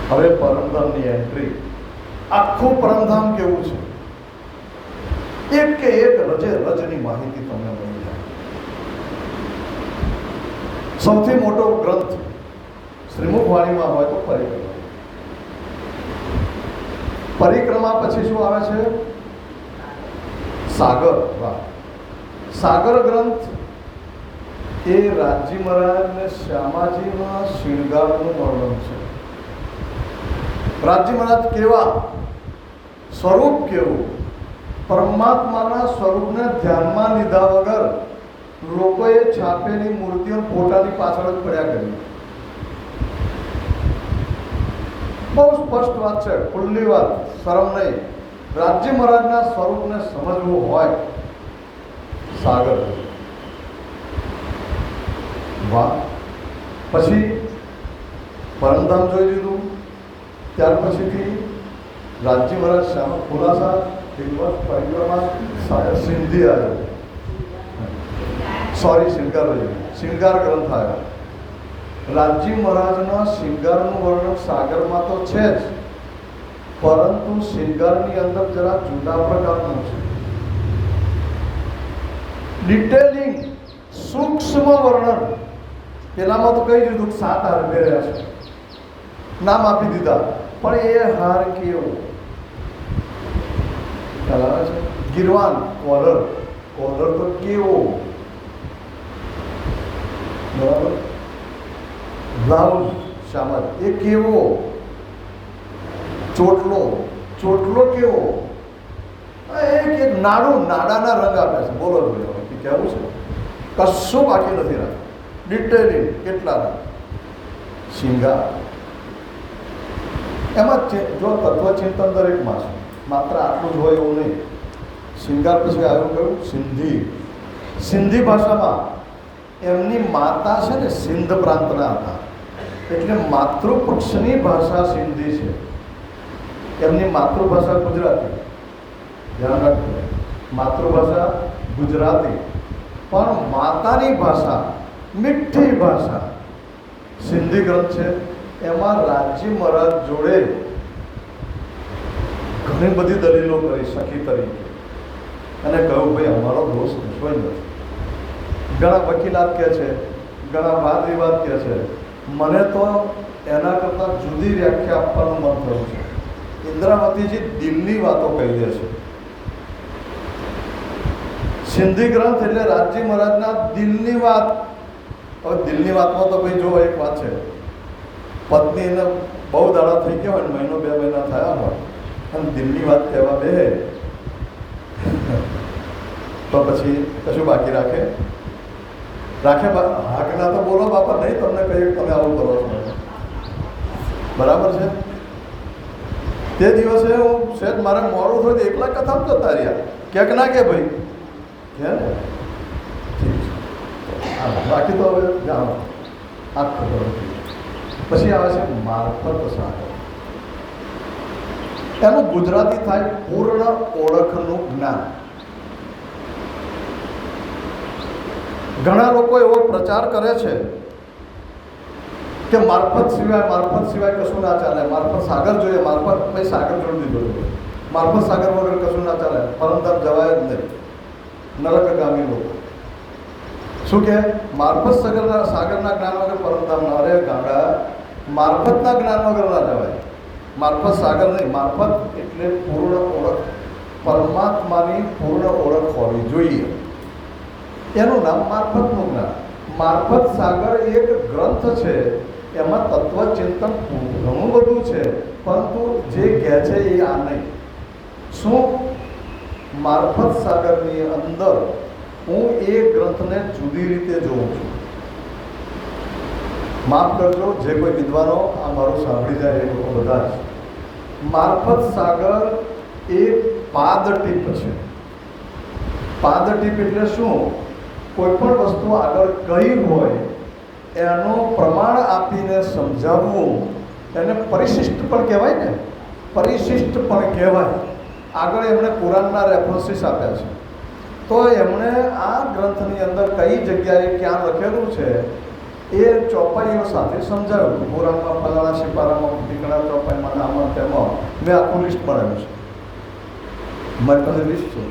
હવે પરમધામની એન્ટ્રી. આખું પરમધામ કેવું છે, એક કે એક રજે રજની માહિતી તમને મળી જાય. સૌથી મોટો ગ્રંથ શ્રીમુખ વાણીમાં હોય તો પરિક્રમા. પરિક્રમા પછી શું આવે છે? સાગર. વાહ! સાગર ગ્રંથ એ રાજજી મહારાજ ને શ્યામાજીના શૃંગારનું વર્ણન છે. રાજજી મહારાજ કેવા, સ્વરૂપ કેવું, પરમાત્માના સ્વરૂપને ધ્યાનમાં લીધા વગર લોકોએ છાપેલી મૂર્તિઓ ફોટાની પાછળ જ પડ્યા કરી. બહુ સ્પષ્ટ વાત છે, ખુલ્લી વાત, શરમ નહીં. રાજજી મહારાજના સ્વરૂપને સમજવું હોય, સાગર. વાહ! પછી પરમધામ જોઈ લીધું. ત્યાર પછીથી રાજજી મહારાજ શ્યામ ખુલાસા પરિક્રમા સિંધી આવ્યો, સોરી શૃંગાર ગ્રંથ આવ્યો. રાજજી મહારાજના શૃંગારનું વર્ણન સાગરમાં તો છે જ, પરંતુ શૃંગારની અંદર જરા જુદા પ્રકારનું છે. ડિટેલિંગ, સૂક્ષ્મ વર્ણન. પેલામાં તો કહી દીધું 7 હાર પહેર્યા છે, નામ આપી દીધા, પણ એ હાર કેવો ખ્યાલ છે? ગીરવાન કોલર તો કેવો, બરાબર? બ્લાઉઝ શામલ એ કેવો, ચોટલો કેવો, એક નાડાના રંગ આપે છે. બોલો કેવું છે? કશું બાકી નથી રાખ્યું. ડિટેલિંગ કેટલા શિંગાર. એમાં જો તત્વચિંતન દરેકમાં છે, માત્ર આટલું જ હોય એવું નહીં. શિંગાર પછી આવ્યું કયું? સિંધી ભાષામાં એમની માતા છે ને સિંધ પ્રાંતના હતા, એટલે માતૃપક્ષની ભાષા સિંધી છે. એમની માતૃભાષા ગુજરાતી, ધ્યાન રાખજો, માતૃભાષા ગુજરાતી, પણ માતાની ભાષા મીઠી ભાષા સિંધી ગ્રંથ છે. એમાં રાજજી મહારાજ જોડે ઘણી બધી દલીલો કરી સખી તરીકે, અને કહ્યું ભાઈ અમારો દોષ કશો નથી. ઘણા વકીલાત કહે છે, ઘણા વાદ વિવાદ કહે છે. મને તો એના કરતાં જુદી વ્યાખ્યા આપવાનું મન થયું છે. ઇન્દ્રાવતીજી દિલની વાતો કહી દે છે. સિંધી ગ્રંથ એટલે રાજજી મહારાજના દિલની વાત. હવે દિલની વાતમાં તો ભાઈ જો એક વાત છે, પત્નીને બહુ દાડા થઈ ગયા હોય ને, 1 2 મહિના થયા હોય અને દિલની વાત કહેવા બે તો પછી કશું બાકી રાખે? હાકના તો બોલો બાપા, નહીં તમને કહીએ તમે આવું કરો છો, બરાબર છે? તે દિવસે હું શેઠ મારે મોડું થયું તો એકલા કથા જતા રહ્યા. ક્યાંક ના કે ભાઈ કે ને ઠીક છે, બાકી તો હવે જાણો આ ખબર. પછી આવે છે મારફત સાગર. એનું ગુજરાતી થાય પૂર્ણ ઓળખનું જ્ઞાન. ઘણા લોકો એવો પ્રચાર કરે છે કે મારફત સિવાય કશું ના ચાલે, મારફત સાગર જોઈએ, મારફત ભાઈ સાગર જોડી દીધો જોઈએ, મારફત સાગર વગર કશું ના ચાલે, પરમધામ જવાય જ નહીં. નરકગામી લોકો શું કહે? મારફત સાગરના જ્ઞાન વગર પરમધામ ના. અરે ગાંડા, મારફતના જ્ઞાન વગર ના જવાય. મારફત સાગર નહીં, મારફત એટલે પૂર્ણ ઓળખ, પરમાત્માની પૂર્ણ ઓળખ હોવી જોઈએ. એનું નામ મારફતનું જ્ઞાન. મારફત સાગર એક ગ્રંથ છે, એમાં તત્વચિંતન ઘણું બધું છે, પરંતુ જે કહે છે એ આ નહીં. શું? મારફત સાગરની અંદર હું એ ગ્રંથને જુદી રીતે જોઉં છું. માફ કરજો જે કોઈ વિદ્વાનો આ મારું સાંભળી જાય એ લોકો બધા જ. મારફત સાગર એ પાદટીપ છે. પાદટીપ એટલે શું? કોઈ પણ વસ્તુ આગળ કઈ હોય એનો પ્રમાણ આપીને સમજાવવું, એને પરિશિષ્ટ પણ કહેવાય ને, પરિશિષ્ટ પણ કહેવાય. આગળ એમણે કુરાનના રેફરન્સીસ આપ્યા છે, તો એમણે આ ગ્રંથની અંદર કઈ જગ્યાએ ક્યાં લખેલું છે એ ચોપાઈઓ સાથે સમજાવ્યું. કુરાનમાં ફલાણા સિપારામાં ઠીકણા ચોપાઈમાં આમાં તેમાં મેં આખું લિસ્ટ બનાવ્યું છે, મારી પાસે લિસ્ટ છે.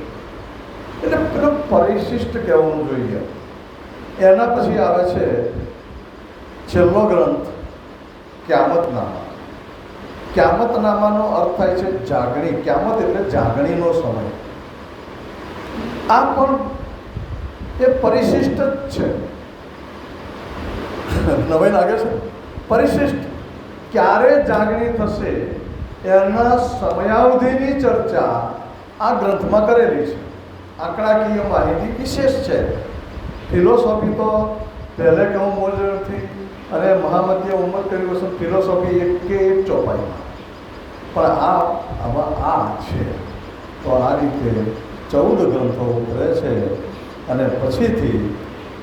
એટલે પેલું પરિશિષ્ટ કહેવું જોઈએ. એના પછી આવે છે છેલ્લો ગ્રંથ ક્યામતનામા. ક્યામતનામાનો અર્થ થાય છે જાગણી. ક્યામત એટલે જાગણીનો સમય. આ પણ એ પરિશિષ્ટ જ છે. નવાઈ લાગે છે? પરિશિષ્ટ. ક્યારે જાગણી થશે એના સમયાવધિની ચર્ચા આ ગ્રંથમાં કરેલી છે. આંકડાકીય માહિતી વિશેષ છે. ફિલોસોફી તો પહેલે કે હું બોલ નથી, અને મહામધ્ય ઉંમર કર્યું છે ફિલોસોફી એક ચોપાઈમાં, પણ આમાં આ છે. તો આ રીતે 14 ગ્રંથો ઉતરે છે, અને પછીથી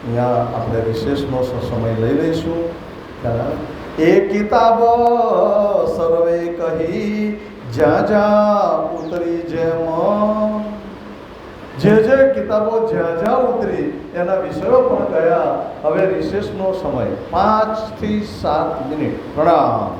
અહીંયા આપણે વિશેષનો સમય લઈ લઈશું. એ કિતાબો સર્વે કહી જ્યાં જ્યાં ઉતરી જેમ, જે કિતાબો જ્યાં જ્યાં ઉતરી એના વિષયો પણ કયા. હવે વિશેષનો સમય 5 થી 7 મિનિટ. પ્રણામ.